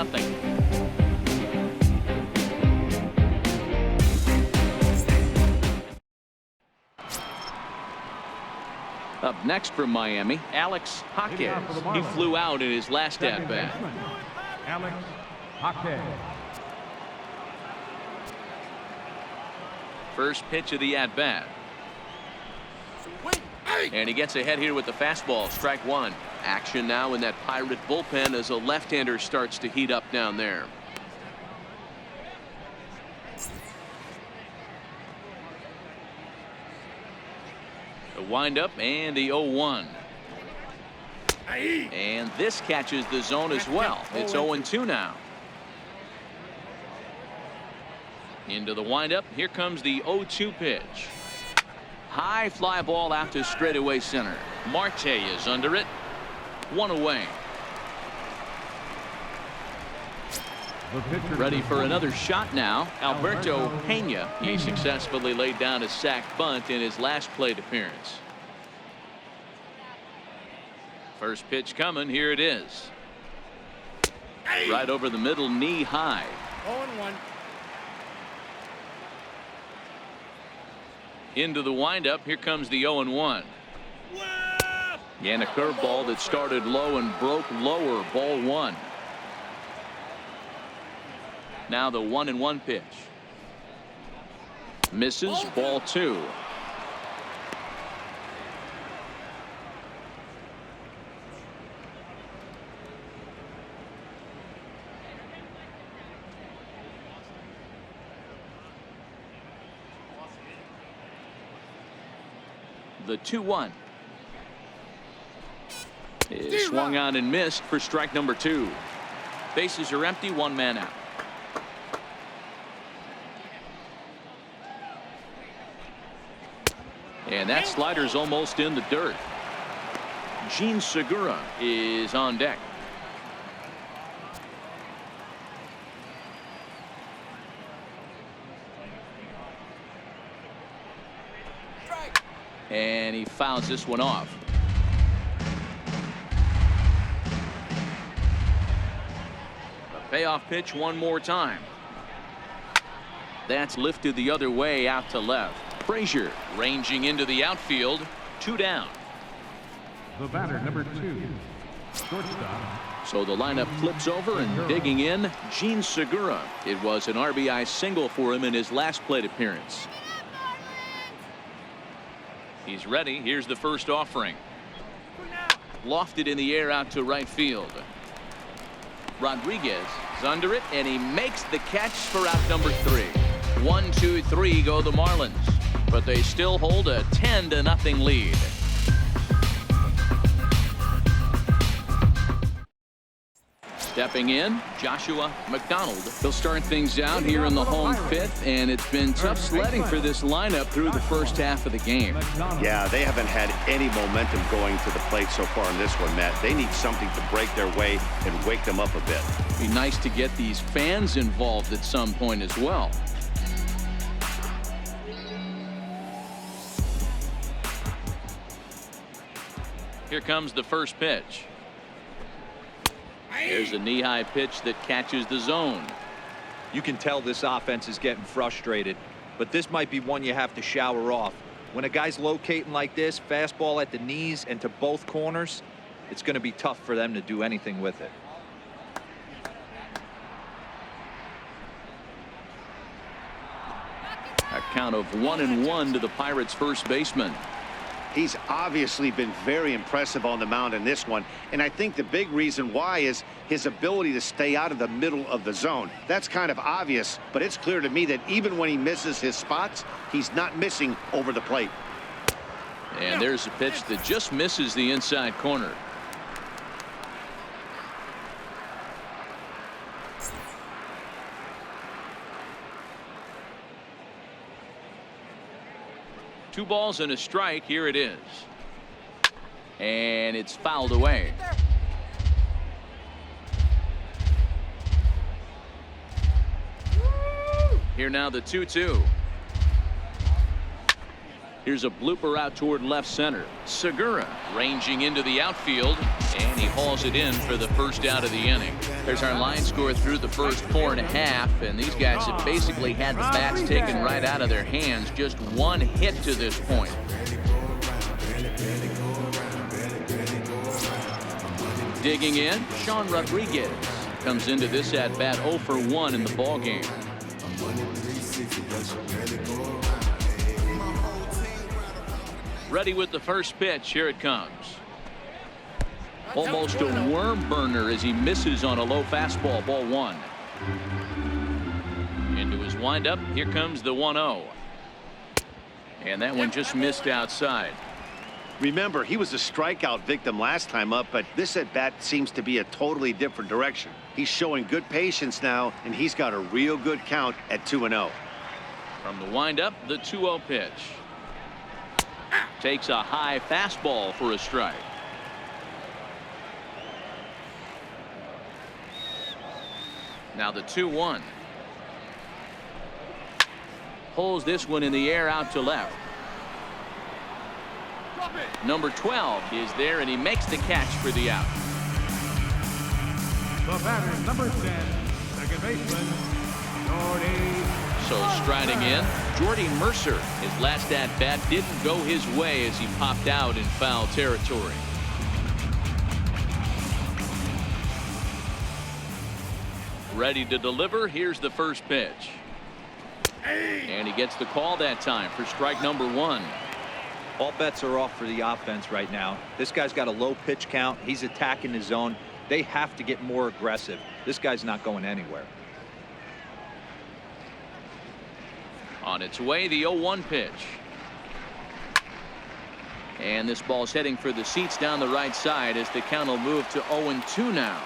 Up next for Miami, Alex Jaquez. He flew out in his last at-bat. Alex Jaquez. First pitch of the at-bat. And he gets ahead here with the fastball. Strike 1. Action now in that Pirate bullpen as a left-hander starts to heat up down there. The windup and the 0-1. And this catches the zone as well. It's 0-2 now. Into the windup. Here comes the 0-2 pitch. High fly ball out to straightaway center. Marte is under it. 1 away. The pitcher Ready for the another shot now. Alberto Pena. He Pena. successfully laid down a sac bunt in his last plate appearance. First pitch coming. Here it is. Right over the middle, knee high. 0-1. Into the windup. Here comes the 0-1. And a curveball that started low and broke lower. Ball one. Now the 1-1 pitch. Misses. Ball two. The 2-1 is swung on and missed for strike number two. Bases are empty. One man out. And that slider's almost in the dirt. Gene Segura is on deck. And he fouls this one off. A payoff pitch one more time. That's lifted the other way out to left. Frazier ranging into the outfield. Two down. The batter, number 2, shortstop. So the lineup flips over and digging in, Gene Segura. It was an RBI single for him in his last plate appearance. He's ready. Here's the first offering. Lofted in the air out to right field. Rodriguez is under it, and he makes the catch for out number 3. 1, 2, 3 go the Marlins, but they still hold a 10-0 lead. Stepping in, Joshua McDonald. He'll start things out here in the home fifth, and it's been tough sledding for this lineup through the first half of the game. Yeah, they haven't had any momentum going to the plate so far in this one, Matt. They need something to break their way and wake them up a bit. Be nice to get these fans involved at some point as well. Here comes the first pitch. There's a knee-high pitch that catches the zone. You can tell this offense is getting frustrated, but this might be one you have to shower off. When a guy's locating like this, fastball at the knees and to both corners, it's going to be tough for them to do anything with it. A count of 1-1 to the Pirates' first baseman. He's obviously been very impressive on the mound in this one, and I think the big reason why is his ability to stay out of the middle of the zone. That's kind of obvious, but it's clear to me that even when he misses his spots, he's not missing over the plate. And there's a pitch that just misses the inside corner. Two balls and a strike. Here it is. And it's fouled away. Here now the 2-2. Here's a blooper out toward left center. Segura ranging into the outfield, and he hauls it in for the first out of the inning. There's our line score through the first 4.5, and these guys have basically had the bats taken right out of their hands. Just one hit to this point. Digging in, Sean Rodriguez comes into this at bat 0 for 1 in the ball game. Ready with the first pitch. Here it comes. Almost a worm burner as he misses on a low fastball. Ball 1. Into his windup. Here comes the 1-0. And that one just missed outside. Remember, he was a strikeout victim last time up, but this at bat seems to be a totally different direction. He's showing good patience now, and he's got a real good count at 2-0. From the windup, the 2-0 pitch. Takes a high fastball for a strike. Now the 2-1. Pulls this one in the air out to left. Number 12 is there, and he makes the catch for the out. The batter, number 10, second baseman, Jordy. So striding in, Jordy Mercer. His last at-bat didn't go his way as he popped out in foul territory. Ready to deliver. Here's the first pitch. And he gets the call that time for strike number 1. All bets are off for the offense right now. This guy's got a low pitch count. He's attacking the zone. They have to get more aggressive. This guy's not going anywhere. On its way, the 0-1 pitch. And this ball's heading for the seats down the right side as the count will move to 0-2 now.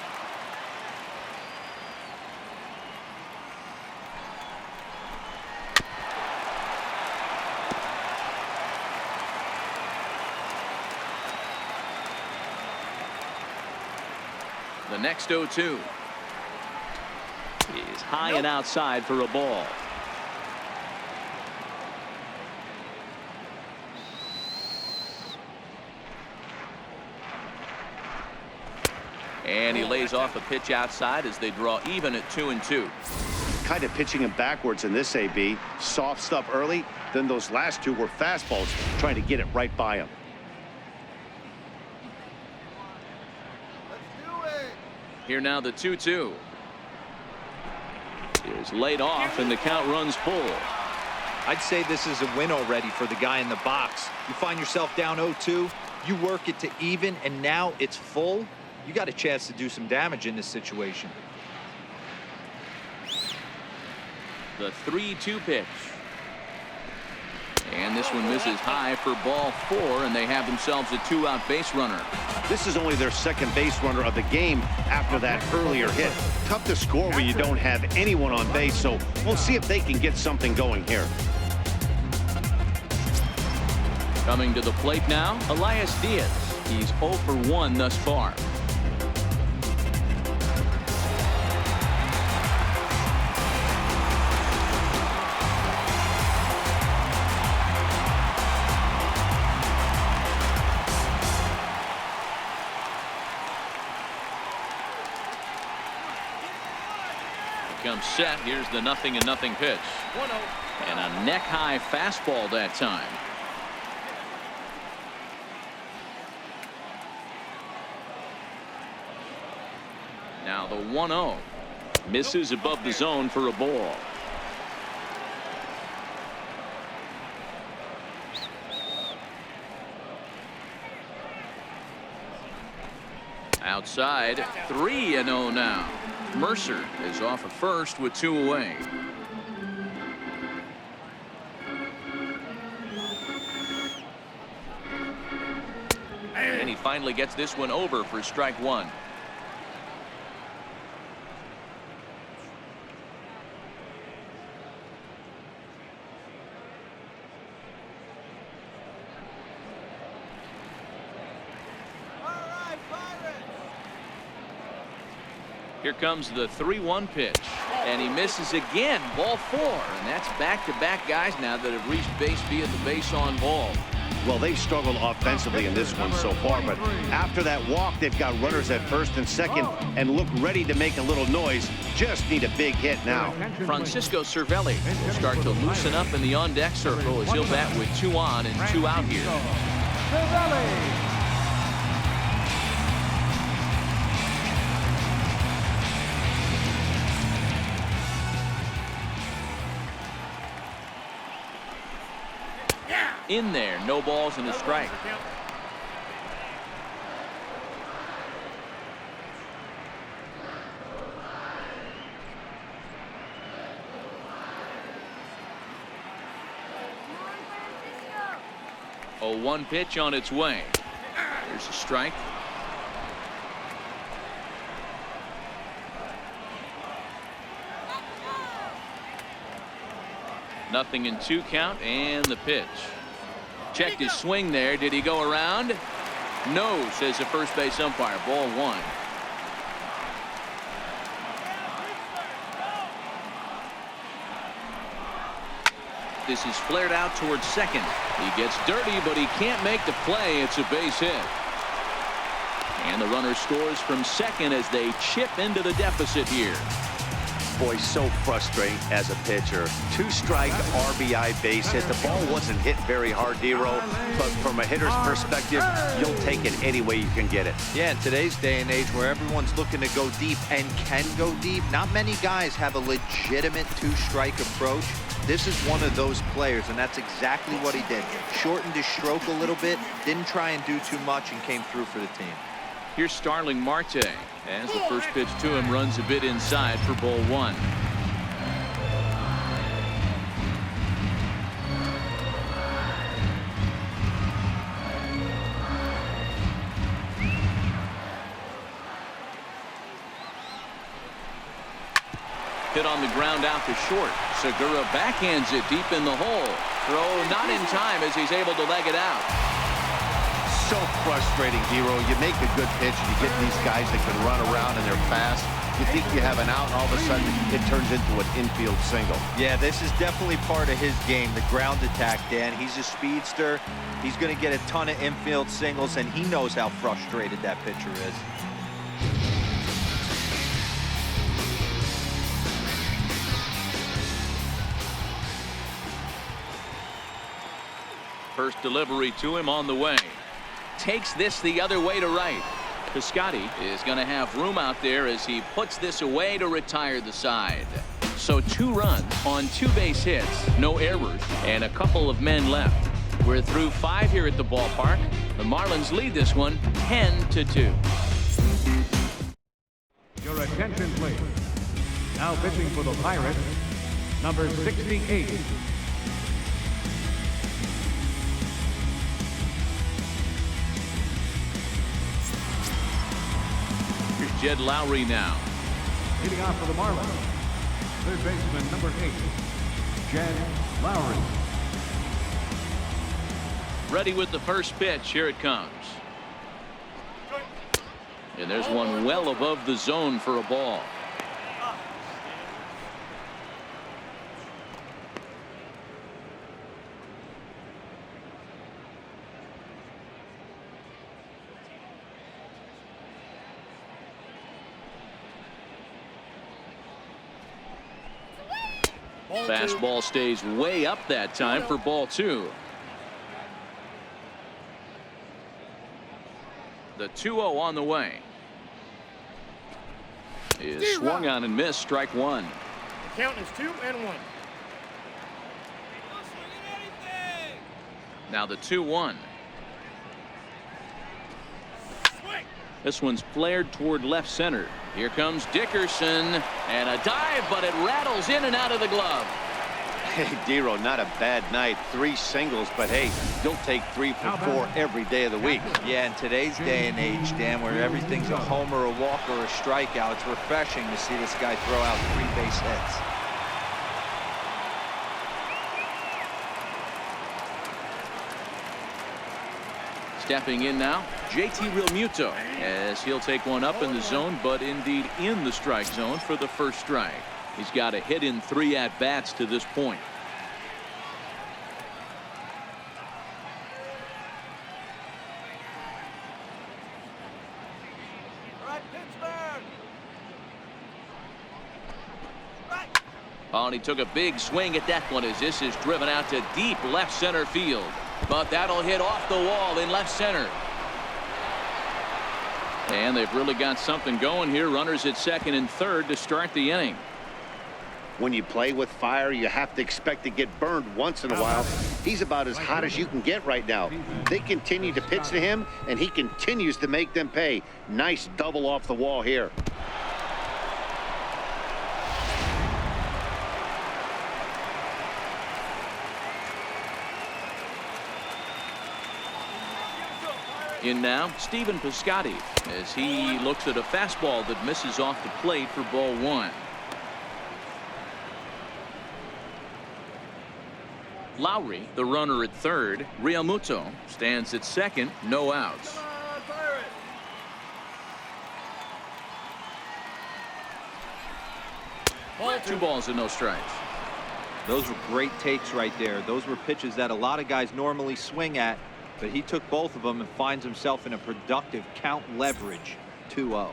The next 0-2 is high and outside for a ball. And he lays off a pitch outside as they draw even at 2-2. Kind of pitching him backwards in this AB. Soft stuff early, then those last two were fastballs, trying to get it right by him. Here now the 2-2 is laid off, and the count runs full. I'd say this is a win already for the guy in the box. You find yourself down 0-2, you work it to even, and now it's full. You got a chance to do some damage in this situation. The 3-2 pitch. And this one misses high for ball 4, and they have themselves a 2-out base runner. This is only their second base runner of the game after that earlier hit. Tough to score when you don't have anyone on base, so we'll see if they can get something going here. Coming to the plate now, Elias Diaz. He's 0 for 1 thus far. Comes set. Here's the 0-0 pitch. And a neck-high fastball that time. Now the 1-0 misses above the zone for a ball. Outside, 3-0 now. Mercer is off at first with 2 away. And he finally gets this one over for strike 1. Here comes the 3-1 pitch, and he misses again. Ball 4, and that's back-to-back guys now that have reached base via the base on ball. Well, they've struggled offensively in this one so far, but after that walk, they've got runners at first and second and look ready to make a little noise. Just need a big hit now. Francisco Cervelli will start to loosen up in the on-deck circle as he'll bat with 2 on and 2 out here. Cervelli. In there, no balls and a strike. A 1 pitch on its way. Here's a strike. Nothing in 2 count, and the pitch. Checked his swing there. Did he go around? No, says the first base umpire. Ball 1. This is flared out towards second. He gets dirty, but he can't make the play. It's a base hit. And the runner scores from second as they chip into the deficit here. Boy, so frustrating as a pitcher. 2-strike RBI base hit. The ball wasn't hit very hard, Dero, but from a hitter's perspective, you'll take it any way you can get it. Yeah, in today's day and age where everyone's looking to go deep and can go deep, not many guys have a legitimate 2-strike approach. This is one of those players, and that's exactly what he did. Shortened his stroke a little bit, didn't try and do too much, and came through for the team. Here's Starling Marte as the first pitch to him runs a bit inside for ball 1. Hit on the ground out to short. Segura backhands it deep in the hole. Throw not in time as he's able to leg it out. So frustrating, Dero. You make a good pitch and you get these guys that can run around and they're fast. You think you have an out, and all of a sudden it turns into an infield single. Yeah, this is definitely part of his game, the ground attack, Dan. He's a speedster. He's going to get a ton of infield singles, and he knows how frustrated that pitcher is. First delivery to him on the way. Takes this the other way to right. Piscotty is going to have room out there as he puts this away to retire the side. So 2 runs on 2 base hits, no errors, and a couple of men left. We're through 5 here at the ballpark. The Marlins lead this one 10-2. Your attention, please. Now pitching for the Pirates, number 68. Jed Lowry now. Leading off for the Marlins, third baseman number 8, Jed Lowry. Ready with the first pitch. Here it comes. And there's one well above the zone for a ball. Fastball stays way up that time for ball 2. The 2-0 on the way. Is swung on and missed. Strike 1. The count is 2-1. Now the 2-1. This one's flared toward left center. Here comes Dickerson, and a dive, but it rattles in and out of the glove. Hey, Dero, not a bad night. 3 singles, but hey, you'll take 3 for 4 every day of the week. Yeah, in today's day and age, Dan, where everything's a homer, a walk, or a strikeout, it's refreshing to see this guy throw out 3 base hits. Stepping in now, JT Realmuto, as he'll take one up in the zone, but indeed in the strike zone for the first strike. He's got a hit in 3 at-bats to this point. Oh, and he took a big swing at that one as this is driven out to deep left center field. But that'll hit off the wall in left center. And they've really got something going here. Runners at second and third to start the inning. When you play with fire, you have to expect to get burned once in a while. He's about as hot as you can get right now. They continue to pitch to him, and he continues to make them pay. Nice double off the wall here. In now, Stephen Piscotty, as he looks at a fastball that misses off the plate for ball 1. Lowry, the runner at third. Realmuto stands at second. No outs. 2 balls and no strikes. Those were great takes right there. Those were pitches that a lot of guys normally swing at, but he took both of them and finds himself in a productive count leverage 2-0.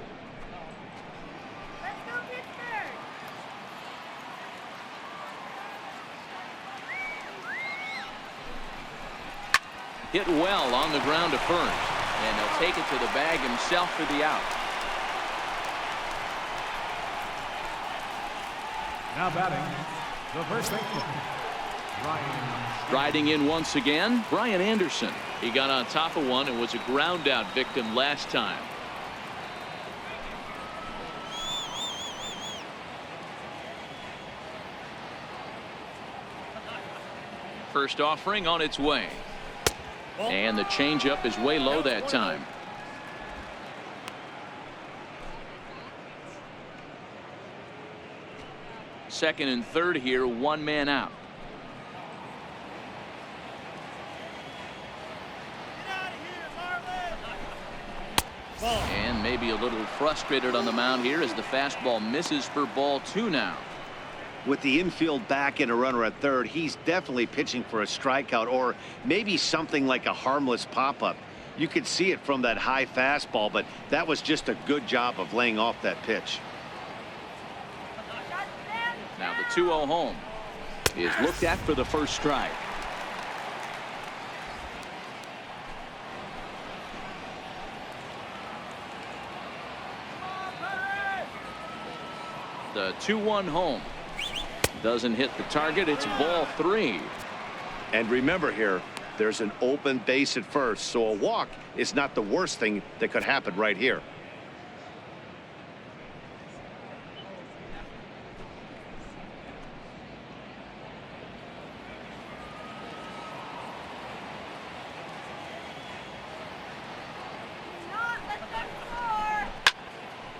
Hit well on the ground to first, and he'll take it to the bag himself for the out. Now batting, the first baseman, Brian. Riding in once again, Brian Anderson. He got on top of one and was a ground out victim last time. First offering on its way. And the changeup is way low that time. Second and third here, one man out. And maybe a little frustrated on the mound here as the fastball misses for ball 2 now. With the infield back and a runner at third, he's definitely pitching for a strikeout or maybe something like a harmless pop-up. You could see it from that high fastball, but that was just a good job of laying off that pitch. Now the 2-0 home is looked at for the first strike. The 2-1 home doesn't hit the target. It's ball 3. And remember here, there's an open base at first, so a walk is not the worst thing that could happen right here.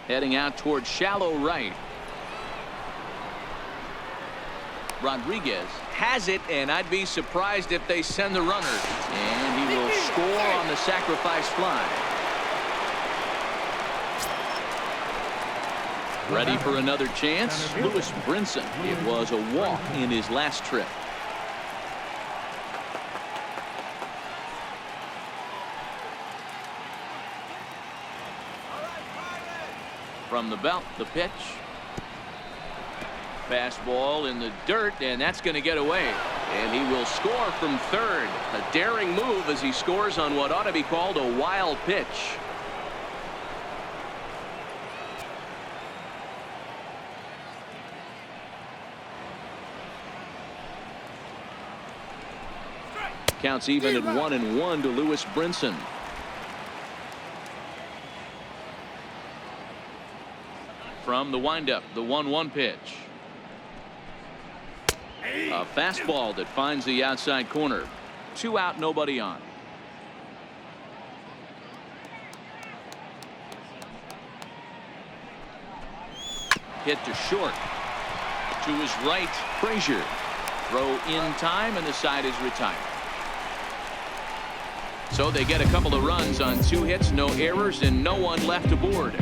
Heading out towards shallow right. Rodriguez has it, and I'd be surprised if they send the runner. And he will score on the sacrifice fly. Ready for another chance. Lewis Brinson. It was a walk in his last trip. From the belt, the pitch. Fastball in the dirt, and that's going to get away. And he will score from third. A daring move as he scores on what ought to be called a wild pitch. Counts even at 1-1 to Lewis Brinson. From the windup, the 1-1 pitch. A fastball that finds the outside corner. 2 out, nobody on. Hit to short. To his right, Frazier. Throw in time, and the side is retired. So they get a couple of runs on 2 hits, no errors, and no one left aboard.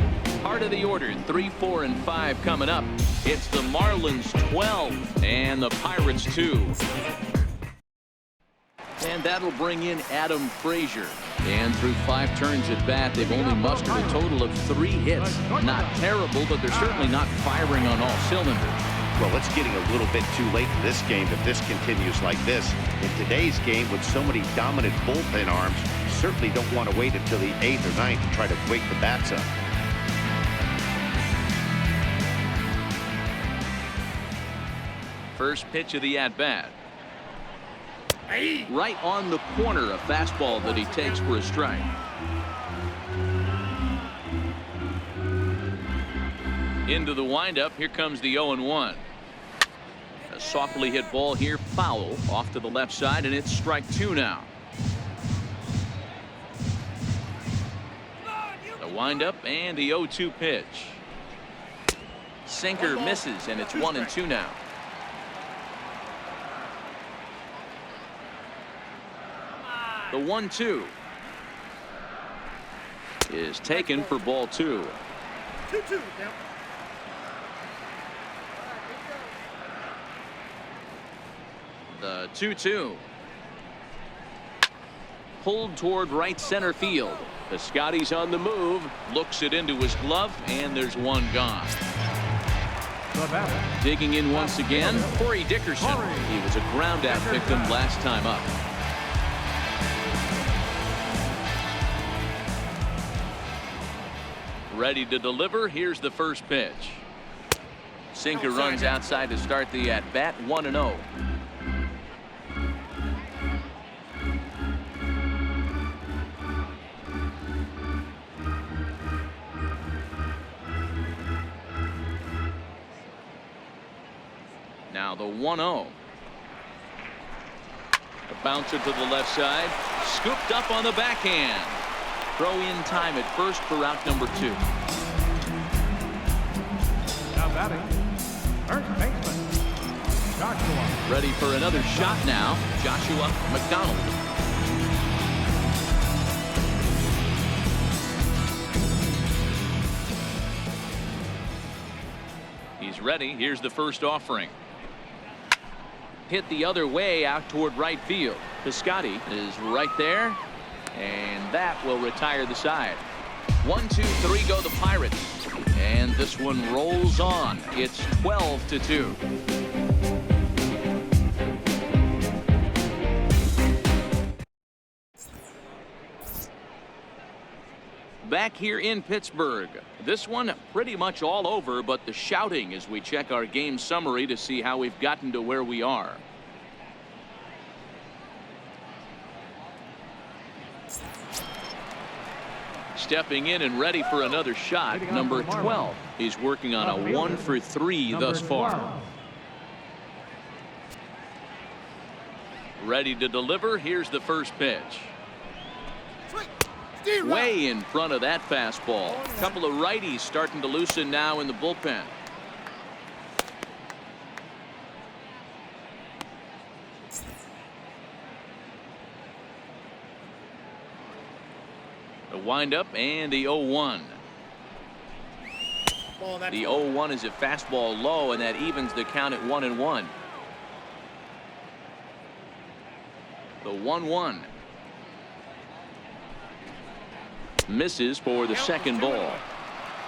Part of the order, 3, 4, and 5 coming up. It's the Marlins 12 and the Pirates 2. And that'll bring in Adam Frazier. And through 5 turns at bat, they've only mustered a total of 3 hits. Not terrible, but they're certainly not firing on all cylinders. Well, it's getting a little bit too late in this game if this continues like this. In today's game, with so many dominant bullpen arms, you certainly don't want to wait until the 8th or 9th to try to wake the bats up. First pitch of the at-bat. Right on the corner, a fastball that he takes for a strike. Into the windup. Here comes the 0-1. A softly hit ball here, foul off to the left side, and it's strike 2 now. The windup and the 0-2 pitch. Sinker misses, and it's 1-2 now. The 1-2 is taken for ball 2. 2-2 now. The 2-2. Pulled toward right center field. Piscotty's on the move, looks it into his glove, and there's one gone. Digging in once again, Corey Dickerson. He was a ground-out victim last time up. Ready to deliver. Here's the first pitch. Sinker runs outside to start the at-bat, 1-0. Now the 1-0. A bouncer to the left side. Scooped up on the backhand. Throw in time at first for out number 2. Now batting, first baseman, Joshua. Ready for another shot now, Joshua McDonald. He's ready. Here's the first offering. Hit the other way out toward right field. Piscotty is right there, and that will retire the side. 1, 2, 3 go the Pirates, and this one rolls on. It's 12-2. Back here in Pittsburgh, this one pretty much all over, but the shouting as we check our game summary to see how we've gotten to where we are. Stepping in and ready for another shot, number 12. He's working on a 1 for 3 thus far. Ready to deliver. Here's the first pitch. Way in front of that fastball. A couple of righties starting to loosen now in the bullpen. The windup and the 0-1. The 0-1 is a fastball low, and that evens the count at 1-1. The 1-1. Misses for the second ball.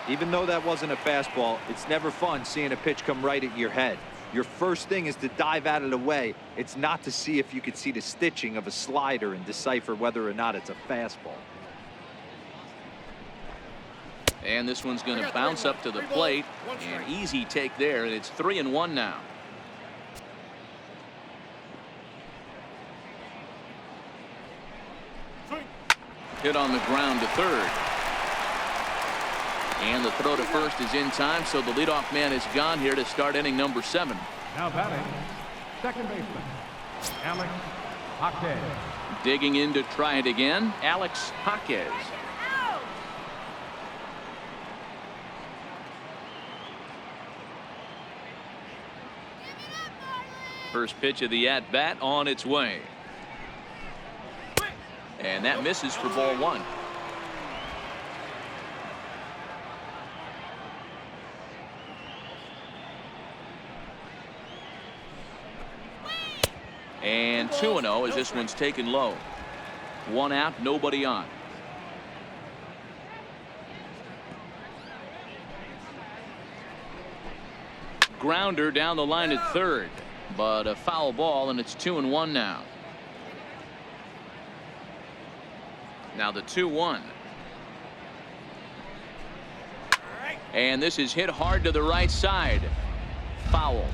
Even though that wasn't a fastball, it's never fun seeing a pitch come right at your head. Your first thing is to dive out of the way. It's not to see if you could see the stitching of a slider and decipher whether or not it's a fastball. And this one's going to bounce up to the plate. An easy take there, and it's 3-1 now. Hit on the ground to third. And the throw to first is in time, so the leadoff man is gone here to start inning number 7. Now batting, second baseman, Alex Jaquez. Digging in to try it again, Alex Jaquez. First pitch of the at-bat on its way. And that misses for ball 1. And 2-0 as this one's taken low. 1 out, nobody on. Grounder down the line at third, but a foul ball, and it's 2-1 now. Now the 2-1. And this is hit hard to the right side. Foul.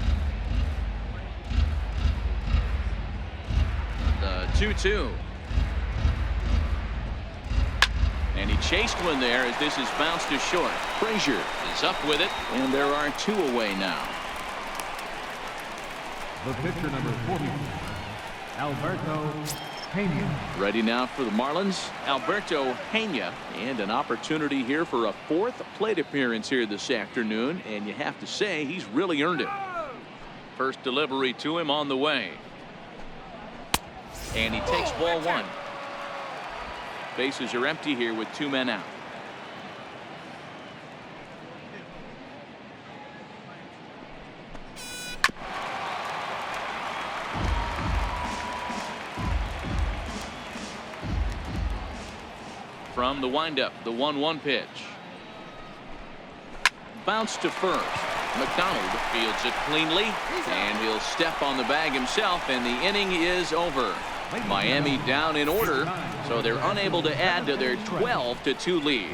The 2-2. And he chased one there as this is bounced to short. Frazier is up with it, and there are 2 away now. The pitcher number 40, Alberto Pena. Ready now for the Marlins, Alberto Pena, and an opportunity here for a 4th plate appearance here this afternoon, and you have to say he's really earned it. First delivery to him on the way. And he takes ball 1. Bases are empty here with 2 men out. from the windup. The 1-1 pitch. Bounce to first. McDonald fields it cleanly, and he'll step on the bag himself, and the inning is over. Miami down in order, so they're unable to add to their 12-2 lead.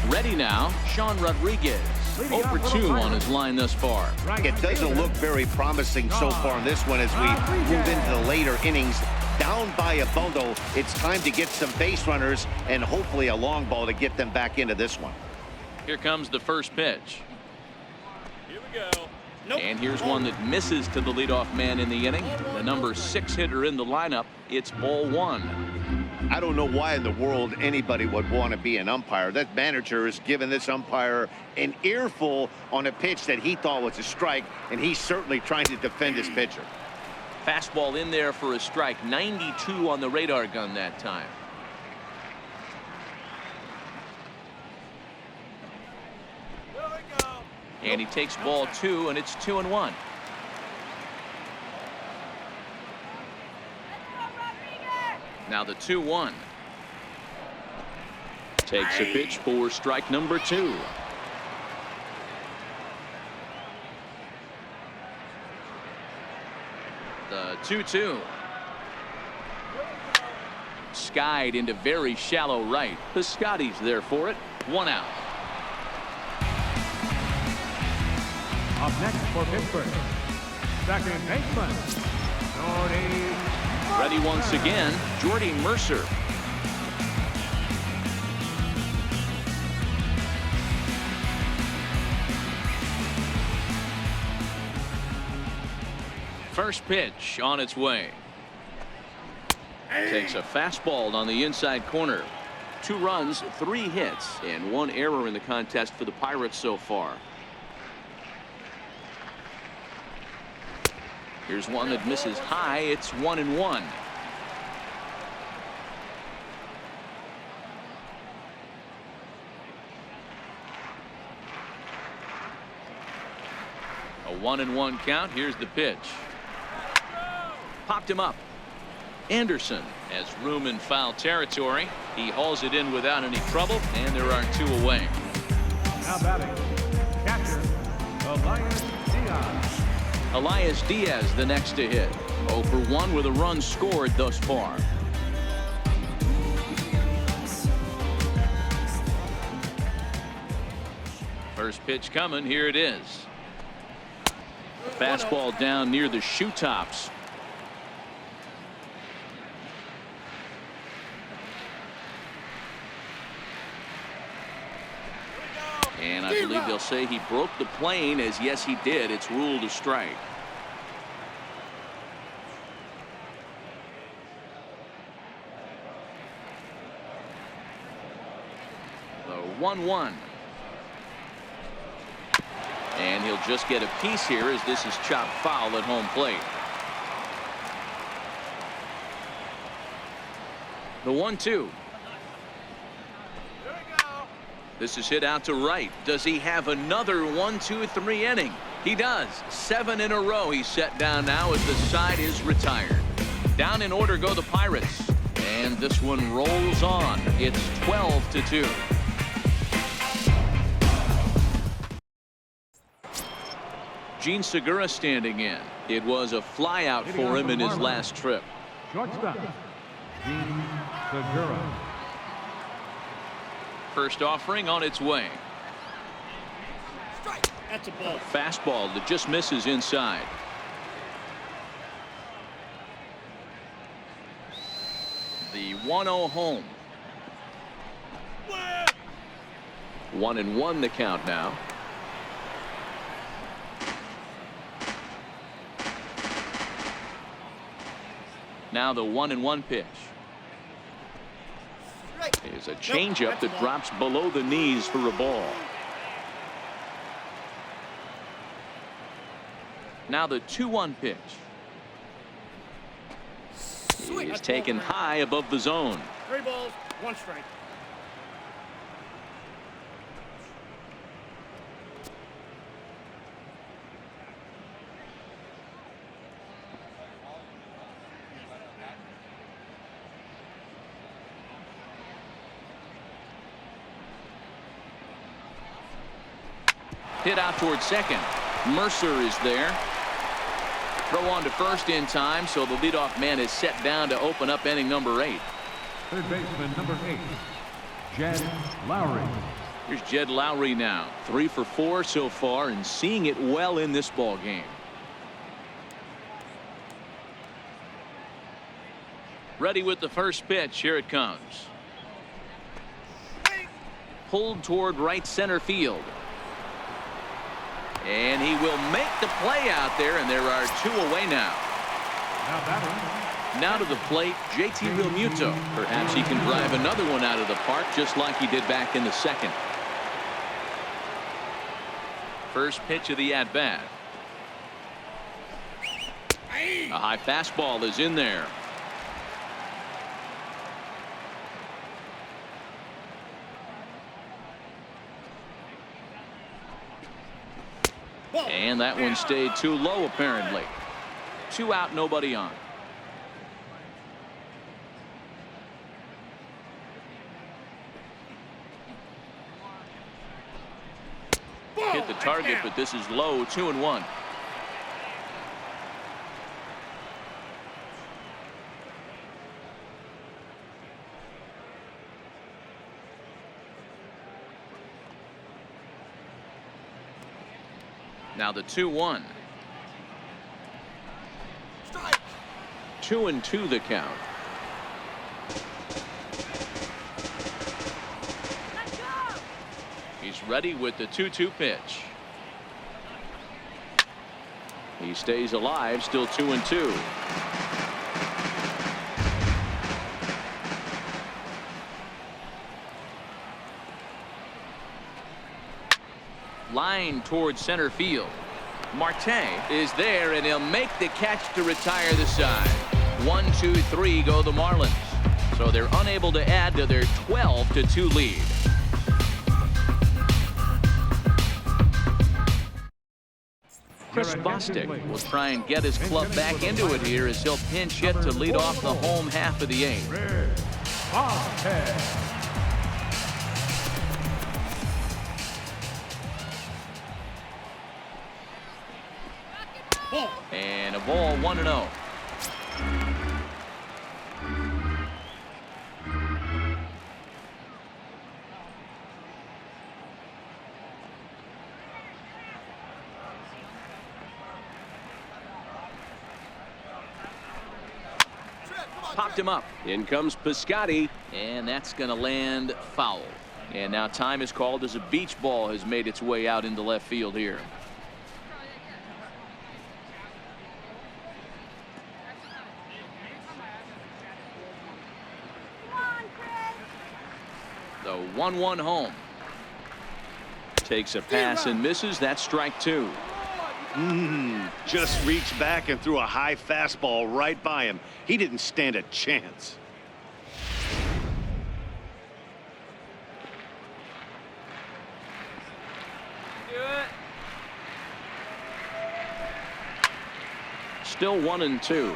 Ready now, Sean Rodriguez. 0 for 2 on his line thus far. It doesn't look very promising so far in this one as we move into the later innings. Down by a bundle, it's time to get some base runners and hopefully a long ball to get them back into this one. Here comes the first pitch. Here we go. Nope. And here's one that misses to the leadoff man in the inning. The number 6 hitter in the lineup. It's ball 1. I don't know why in the world anybody would want to be an umpire. That manager has given this umpire an earful on a pitch that he thought was a strike, and he's certainly trying to defend his pitcher. Fastball in there for a strike. 92 on the radar gun that time. Here we go. And he takes ball 2, and it's 2-1. Now the 2-1. Takes a pitch for strike number 2. The 2-2. Skied into very shallow right. Piscotty's there for it. 1 out. Up next for Pittsburgh, second baseman, Jordy. Ready once again, Jordy Mercer. First pitch on its way. Takes a fastball on the inside corner. 2 runs, 3 hits, and 1 error in the contest for the Pirates so far. Here's one that misses high. It's 1-1. A 1-1 count. Here's the pitch. Popped him up. Anderson has room in foul territory. He hauls it in without any trouble, and there are 2 away. Now batting, catcher, Elias Diaz the next to hit. 0 for 1 with a run scored thus far. First pitch coming. Here it is. Fastball down near the shoe tops. And I believe they'll say he broke the plane, as yes he did. It's ruled a strike. The 1-1. And he'll just get a piece here as this is chopped foul at home plate. The 1-2. This is hit out to right. Does he have another 1-2-3 inning? He does. 7 in a row he's set down now as the side is retired. Down in order go the Pirates. And this one rolls on. It's 12-2. Gene Segura standing in. It was a flyout for him in his last trip. Shortstop, Gene Segura. First offering on its way. Strike. That's a ball. Fastball that just misses inside. The 1-0 home. 1-1 the count now. Now the 1-1 pitch. Is a changeup that drops below the knees for a ball. Now the 2-1 pitch. He is taken high above the zone. 3 balls, 1 strike. Hit out towards second. Mercer is there. Throw on to first in time, so the leadoff man is set down to open up inning number 8. Third baseman number 8, Jed Lowry. Here's Jed Lowry now. 3 for 4 so far and seeing it well in this ball game. Ready with the first pitch. Here it comes. Pulled toward right center field. And he will make the play out there, and there are 2 away now. Now to the plate, JT Realmuto. Perhaps he can drive another one out of the park just like he did back in the second. First pitch of the at-bat. A high fastball is in there. And that one stayed too low apparently. 2 out, nobody on. Hit the target, but this is low. 2-1. Now the 2-1. 2-2 the count. He's ready with the 2-2 pitch. He stays alive, still 2-2. Line towards center field. Marte is there, and he'll make the catch to retire the side. 1, 2, 3 go the Marlins. So they're unable to add to their 12-2 lead. Chris Bostic will try and get his club back into it here as he'll pinch hit to lead off the home half of the 8th. And a ball, 1-0. Popped him up. In comes Piscotty, and that's going to land foul. And now time is called as a beach ball has made its way out into left field here. The 1-1 home. Takes a pass and misses. That's strike 2. Just reached back and threw a high fastball right by him. He didn't stand a chance. Still 1-2.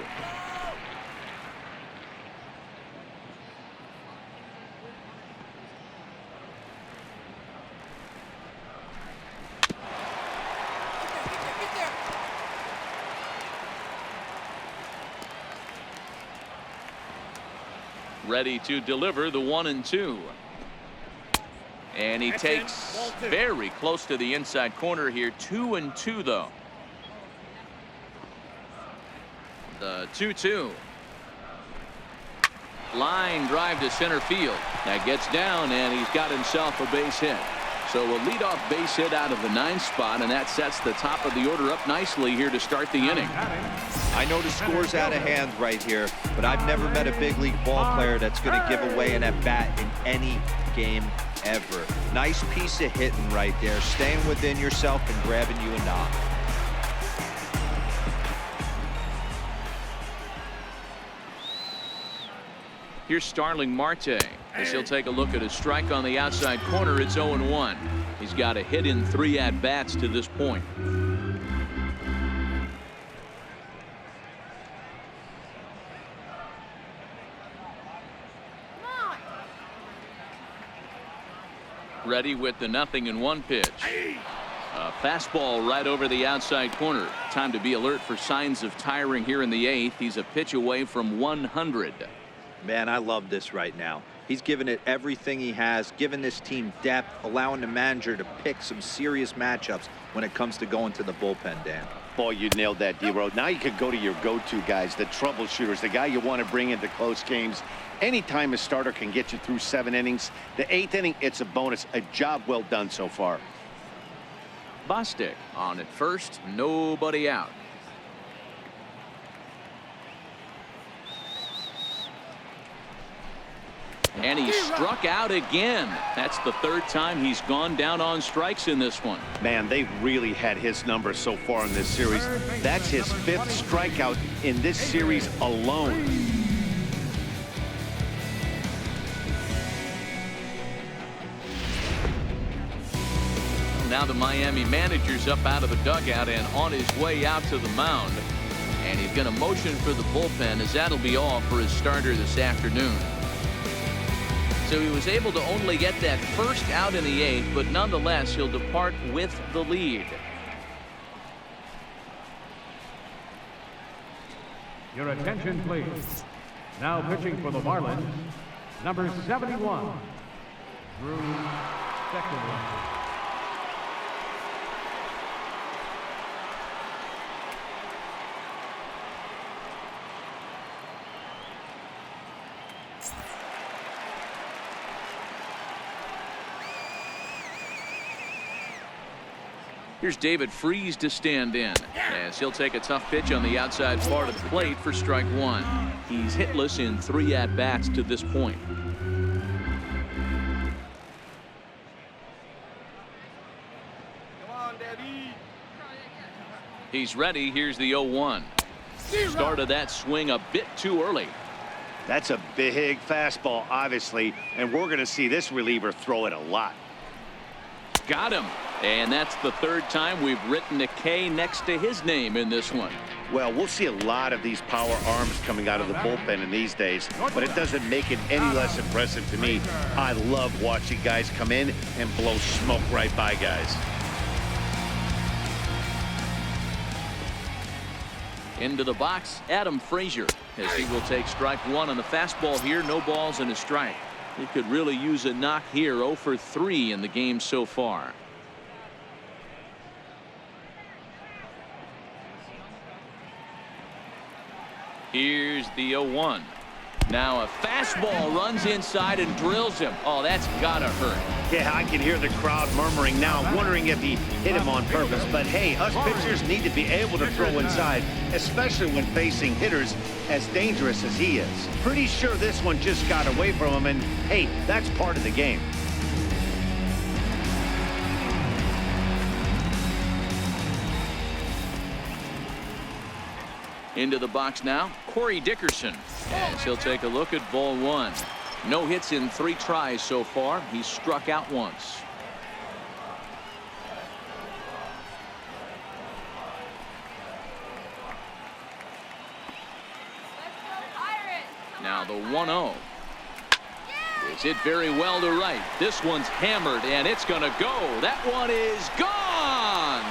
Ready to deliver the 1-2. And he takes very close to the inside corner here. 2-2 though. The 2-2. Line drive to center field. That gets down, and he's got himself a base hit. So a leadoff base hit out of the 9th spot, and that sets the top of the order up nicely here to start the inning. I know the score's out of hand right here, but I've never met a big league ball player that's going to give away an at-bat in any game ever. Nice piece of hitting right there, staying within yourself and grabbing you a knock. Here's Starling Marte as he'll take a look at a strike on the outside corner. It's 0-1. He's got a hit in 3 at-bats to this point. Ready with the 0-1 pitch. A fastball right over the outside corner. Time to be alert for signs of tiring here in the 8th. He's a pitch away from 100. Man, I love this right now. He's given it everything he has, given this team depth, allowing the manager to pick some serious matchups when it comes to going to the bullpen, Dan. Boy, you nailed that, D-Road. Now you could go to your go-to guys, the troubleshooters, the guy you want to bring into close games. Anytime a starter can get you through 7 innings, the 8th inning, it's a bonus. A job well done so far. Bostic on at first, nobody out. And he struck out again. That's the 3rd time he's gone down on strikes in this one. Man, they've really had his number so far in this series. That's his 5th strikeout in this series alone. Now the Miami manager's up out of the dugout and on his way out to the mound. And he's going to motion for the bullpen, as that'll be all for his starter this afternoon. So he was able to only get that first out in the 8th, but nonetheless he'll depart with the lead. Your attention, please. Now pitching for the Marlins, number 71, Drew Steckler. Here's David Freese to stand in, as he'll take a tough pitch on the outside part of the plate for strike 1. He's hitless in 3 at-bats to this point. Come on, David. He's ready. Here's the 0-1. Started that swing a bit too early. That's a big fastball, obviously, and we're going to see this reliever throw it a lot. Got him. And that's the 3rd time we've written a K next to his name in this one. Well, we'll see a lot of these power arms coming out of the bullpen in these days, but it doesn't make it any less impressive to me. I love watching guys come in and blow smoke right by guys. Into the box, Adam Frazier, as he will take strike 1 on the fastball here. No balls and a strike. He could really use a knock here. 0 for 3 in the game so far. Here's the 0-1. Now a fastball runs inside and drills him. Oh, that's gotta hurt. Yeah, I can hear the crowd murmuring now, wondering if he hit him on purpose. But hey, us pitchers need to be able to throw inside, especially when facing hitters as dangerous as he is. Pretty sure this one just got away from him, and hey, that's part of the game. Into the box now, Corey Dickerson, as he'll take a look at ball 1. No hits in 3 tries so far. He's struck out once. Now the 1-0. It's hit very well to right. This one's hammered, and it's going to go. That one is gone.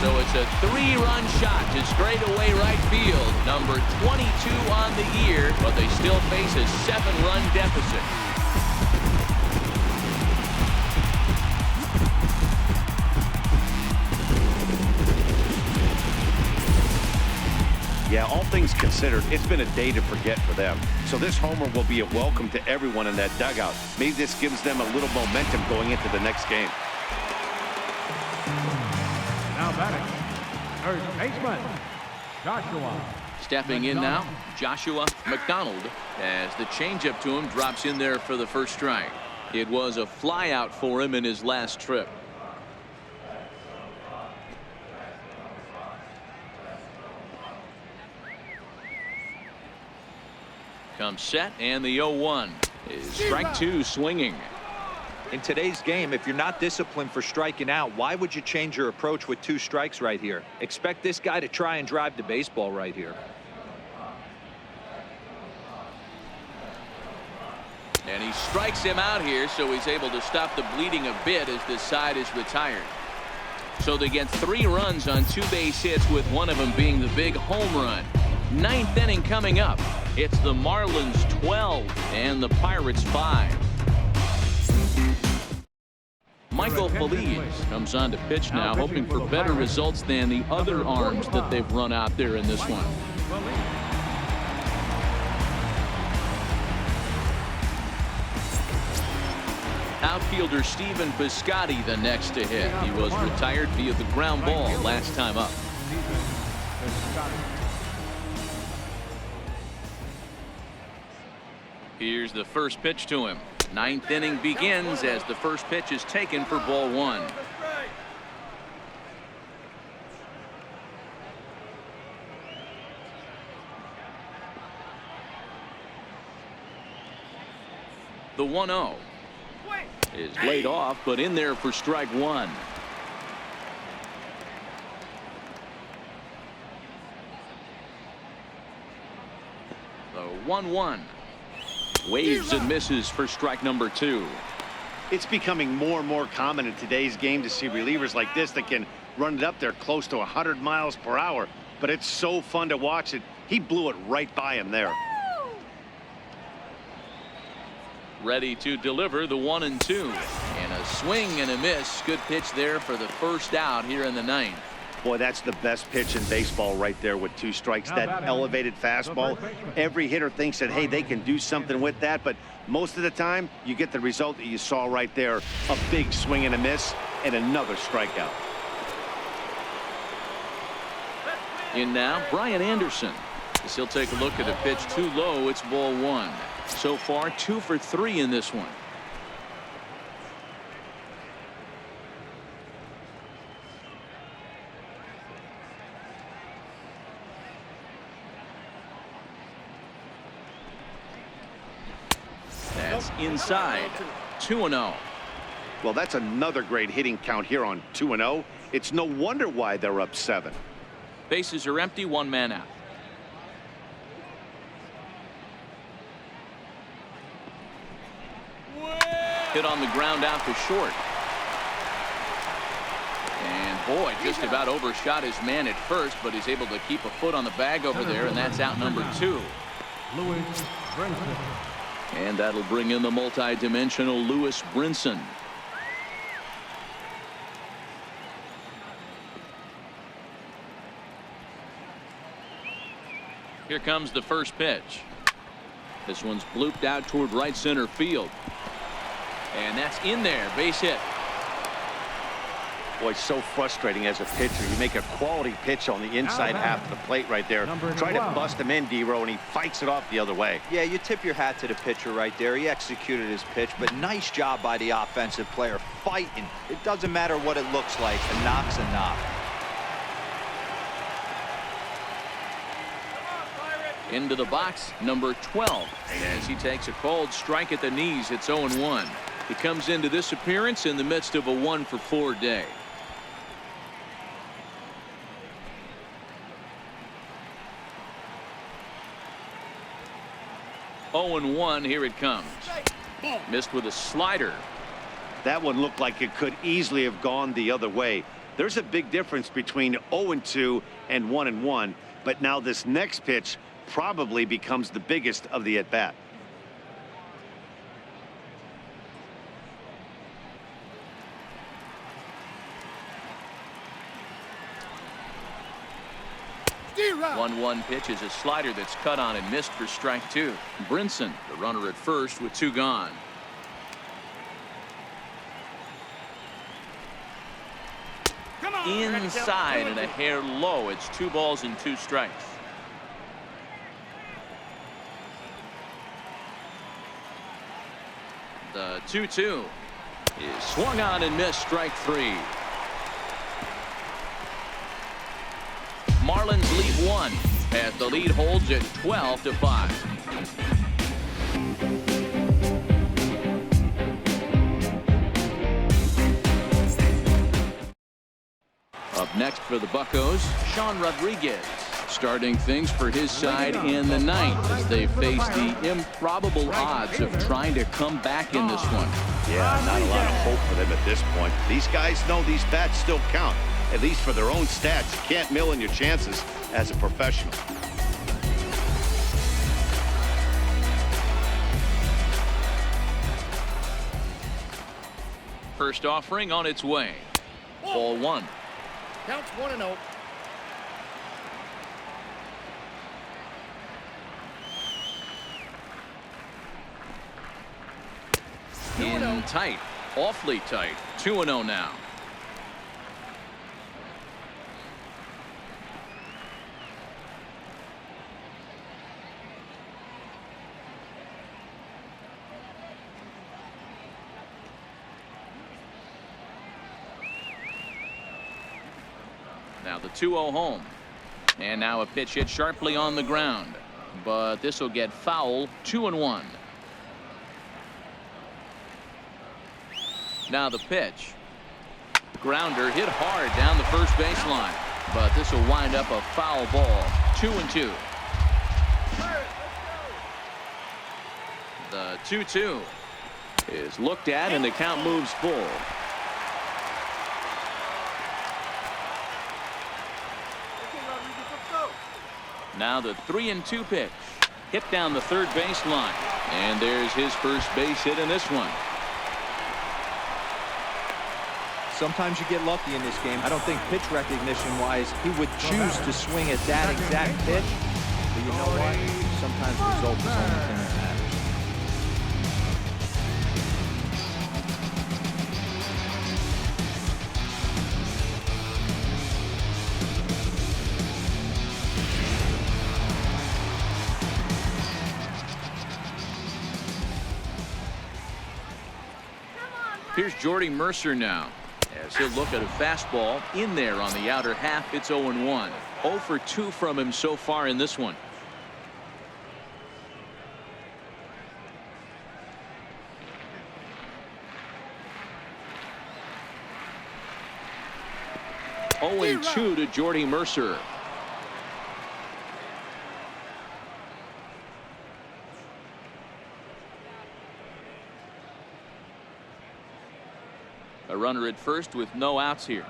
So it's a 3-run shot to straightaway right field. Number 22 on the year, but they still face a 7-run deficit. Yeah, all things considered, it's been a day to forget for them. So this homer will be a welcome to everyone in that dugout. Maybe this gives them a little momentum going into the next game. Now batting, third baseman, Joshua. Stepping in now, Joshua McDonald, as the changeup to him drops in there for the first strike. It was a flyout for him in his last trip. Comes set, and the 0-1 is strike 2 swinging. In today's game, if you're not disciplined for striking out, why would you change your approach with 2 strikes right here? Expect this guy to try and drive the baseball right here. And he strikes him out here, so he's able to stop the bleeding a bit as this side is retired. So they get 3 runs on 2 base hits, with one of them being the big home run. 9th inning coming up. It's the Marlins 12 and the Pirates 5. Michael Feliz comes on to pitch now, hoping for better results than the other arms that they've run out there in this one. Outfielder Stephen Piscotty the next to hit. He was retired via the ground ball last time up. Here's the first pitch to him. 9th inning begins as the first pitch is taken for ball 1. The 1-0 is laid off, but in there for strike 1. The 1-1. Waves and misses for strike number 2. It's becoming more and more common in today's game to see relievers like this that can run it up there close to 100 miles per hour. But it's so fun to watch it. He blew it right by him there. Ready to deliver the 1-2. And a swing and a miss. Good pitch there for the first out here in the 9th. Boy, that's the best pitch in baseball right there with 2 strikes. That elevated fastball. Every hitter thinks that, hey, they can do something with that. But most of the time, you get the result that you saw right there. A big swing and a miss and another strikeout. In now, Brian Anderson. As he'll take a look at a pitch too low. It's ball 1. So far, 2 for 3 in this one. That's inside. 2-0. Well, that's another great hitting count here on 2-0. It's no wonder why they're up 7. Bases are empty, 1 man out. Hit on the ground out to short. And boy, just about overshot his man at first, but he's able to keep a foot on the bag over there, and that's out number 2. And that'll bring in the multi-dimensional Lewis Brinson. Here comes the first pitch. This one's blooped out toward right center field. And that's in there. Base hit. Boy, so frustrating as a pitcher. You make a quality pitch on the inside half of the plate right there. Try to bust him in, D-Row, and he fights it off the other way. Yeah, you tip your hat to the pitcher right there. He executed his pitch, but nice job by the offensive player fighting. It doesn't matter what it looks like. A knock's a knock. Into the box, number 12. As he takes a called strike at the knees, it's 0-1. He comes into this appearance in the midst of a 1-for-4 day. Oh-1, here it comes. Missed with a slider. That one looked like it could easily have gone the other way. There's a big difference between 0-2 and 1-1, but now this next pitch probably becomes the biggest of the at-bat. The 1-1 pitch is a slider that's cut on and missed for strike 2. Brinson, the runner at first with 2 gone. Inside and a hair low. It's 2 balls and 2 strikes. The 2-2 is swung on and missed, strike 3. Marlins lead 1 as the lead holds at 12-5. Up next for the Buccos, Sean Rodriguez. Starting things for his side in the ninth as they face the improbable odds of trying to come back in this one. Yeah, not a lot of hope for them at this point. These guys know these bats still count, at least for their own stats. You can't mill in your chances as a professional. First offering on its way. Ball one. Counts 1-0. In tight, awfully tight. 2-0 now. Now the 2-0 home. And now a pitch hit sharply on the ground. But this will get foul. 2-1. Now the pitch. Grounder hit hard down the first baseline. But this will wind up a foul ball. 2-2. The 2-2 is looked at and the count moves full. Now the 3-2 pitch. Hit down the third baseline. And there's his first base hit in this one. Sometimes you get lucky in this game. I don't think pitch recognition wise he would choose to swing at that exact pitch. But you know what? Sometimes the result is the only thing that matters. Here's Jordy Mercer now, as he'll look at a fastball in there on the outer half. It's 0-1. 0 for 2 from him so far in this one. Oh, 2 to Jordy Mercer. A runner at first with no outs here.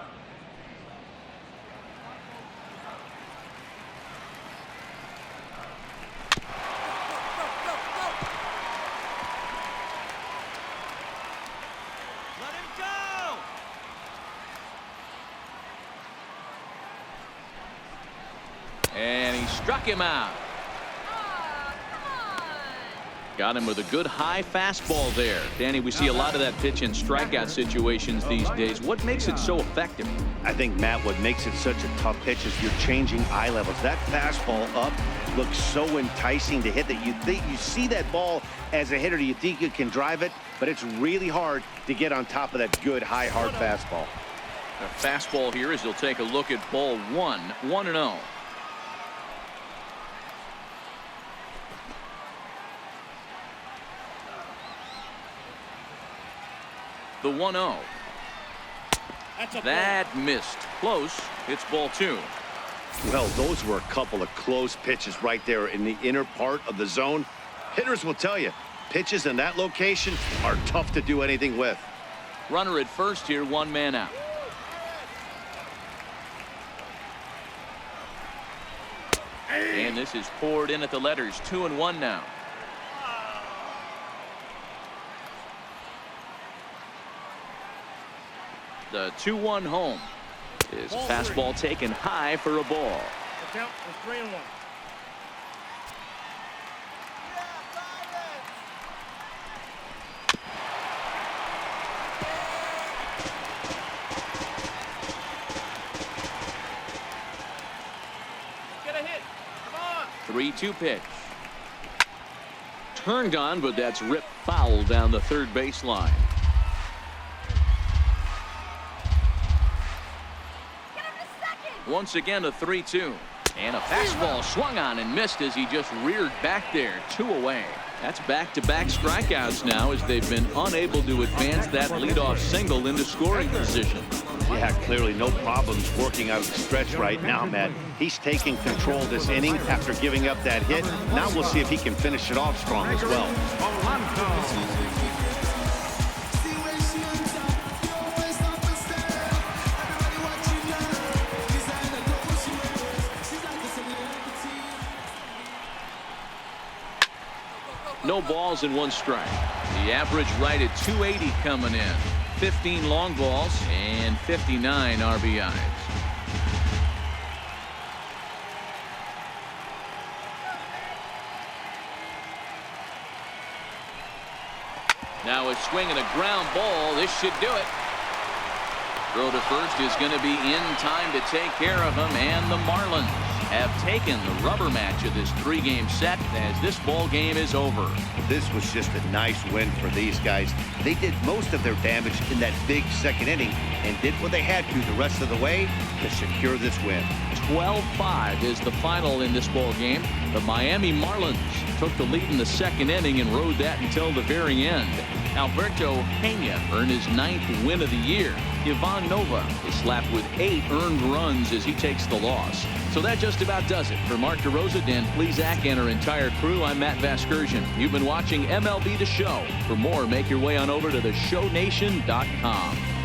Let him go! And he struck him out. Got him with a good high fastball there. Danny, we see a lot of that pitch in strikeout situations these days. What makes it so effective? I think, Matt, what makes it such a tough pitch is you're changing eye levels. That fastball up looks so enticing to hit that you think you see that ball as a hitter. You think you can drive it, but it's really hard to get on top of that good high hard fastball. A fastball here as he'll take a look at ball one. 1-0. The 1-0. That missed. Close. It's ball 2. Well, those were a couple of close pitches right there in the inner part of the zone. Hitters will tell you, pitches in that location are tough to do anything with. Runner at first here, 1 man out. And this is poured in at the letters. 2-1 now. The 2-1 home is fastball taken high for a ball. The count is 3-1. Get a hit. Come on. 3-2 pitch. Turned on, but that's ripped foul down the third baseline. Once again, a 3-2. And a fastball swung on and missed as he just reared back there. 2 away. That's back-to-back strikeouts now as they've been unable to advance that leadoff single into scoring position. Yeah, clearly no problems working out of the stretch right now, Matt. He's taking control this inning after giving up that hit. Now we'll see if he can finish it off strong as well. No balls and 1 strike. The average right at 280 coming in. 15 long balls and 59 RBIs. Now a swing and a ground ball. This should do it. Throw to first is going to be in time to take care of him, and the Marlins have taken the rubber match of this 3-game set as this ball game is over. This was just a nice win for these guys. They did most of their damage in that big second inning and did what they had to the rest of the way to secure this win. 12-5 is the final in this ball game. The Miami Marlins took the lead in the second inning and rode that until the very end. Alberto Pena earned his 9th win of the year. Ivan Nova is slapped with 8 earned runs as he takes the loss. So that just about does it. For Mark DeRosa, Dan Plesac, and our entire crew, I'm Matt Vasgersian. You've been watching MLB The Show. For more, make your way on over to theshownation.com.